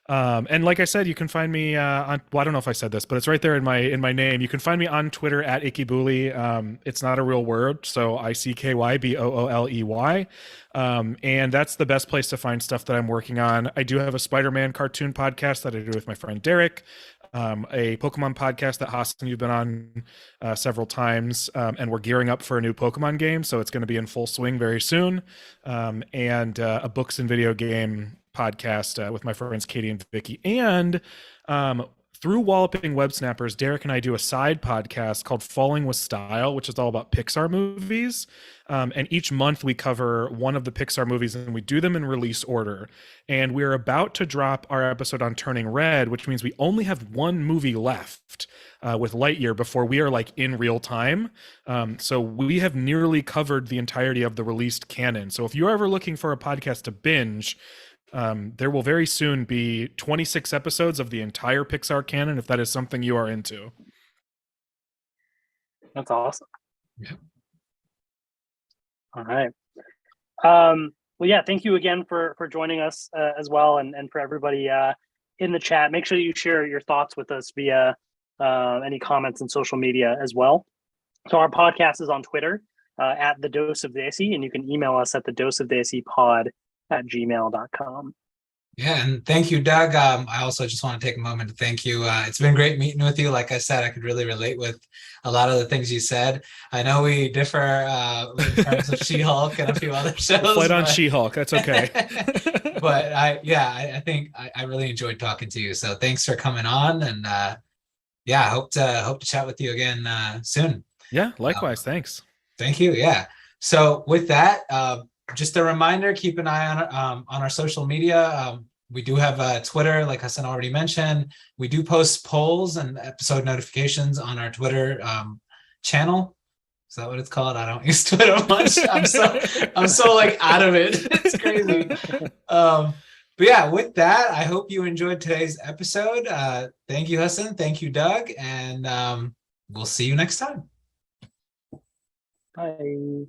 Speaker 3: And like I said, you can find me on, well, I don't know if I said this, but it's right there in my name. You can find me on Twitter at Ikkybooley. It's not a real word, so ICKYBOOLEY. And that's the best place to find stuff that I'm working on. I do have a Spider-Man cartoon podcast that I do with my friend Derek, a Pokemon podcast that Hassan, you've been on several times, and we're gearing up for a new Pokemon game, so it's going to be in full swing very soon, and a books and video game podcast with my friends Katie and Vicky, and through Walloping Web Snappers, Derek and I do a side podcast called Falling with Style, which is all about Pixar movies. And each month we cover one of the Pixar movies and we do them in release order. And we're about to drop our episode on Turning Red, which means we only have one movie left with Lightyear before we are like in real time. So we have nearly covered the entirety of the released canon. So if you're ever looking for a podcast to binge, there will very soon be 26 episodes of the entire Pixar canon, if that is something you are into.
Speaker 2: That's awesome.
Speaker 1: Yeah.
Speaker 2: All right. Well, yeah, thank you again for joining us as well, and for everybody in the chat. Make sure you share your thoughts with us via any comments in social media as well. So our podcast is on Twitter at the Dose of Desi, and you can email us at the doseofdesipod@gmail.com.
Speaker 1: Yeah, and thank you, Doug. I also just want to take a moment to thank you. It's been great meeting with you. Like I said, I could really relate with a lot of the things you said. I know we differ in terms of She-Hulk and a few other shows.
Speaker 3: Fight on She-Hulk. That's okay.
Speaker 1: But I think I really enjoyed talking to you. So thanks for coming on, and yeah, hope to chat with you again soon.
Speaker 3: Yeah, likewise. Thanks.
Speaker 1: Thank you. Yeah. So with that, just a reminder, keep an eye on our social media. We do have Twitter, like Hassan already mentioned. We do post polls and episode notifications on our Twitter channel. Is that what it's called? I don't use Twitter much. I'm so like out of it. It's crazy. But yeah, with that, I hope you enjoyed today's episode. Thank you, Hassan. Thank you, Doug. And we'll see you next time.
Speaker 2: Bye.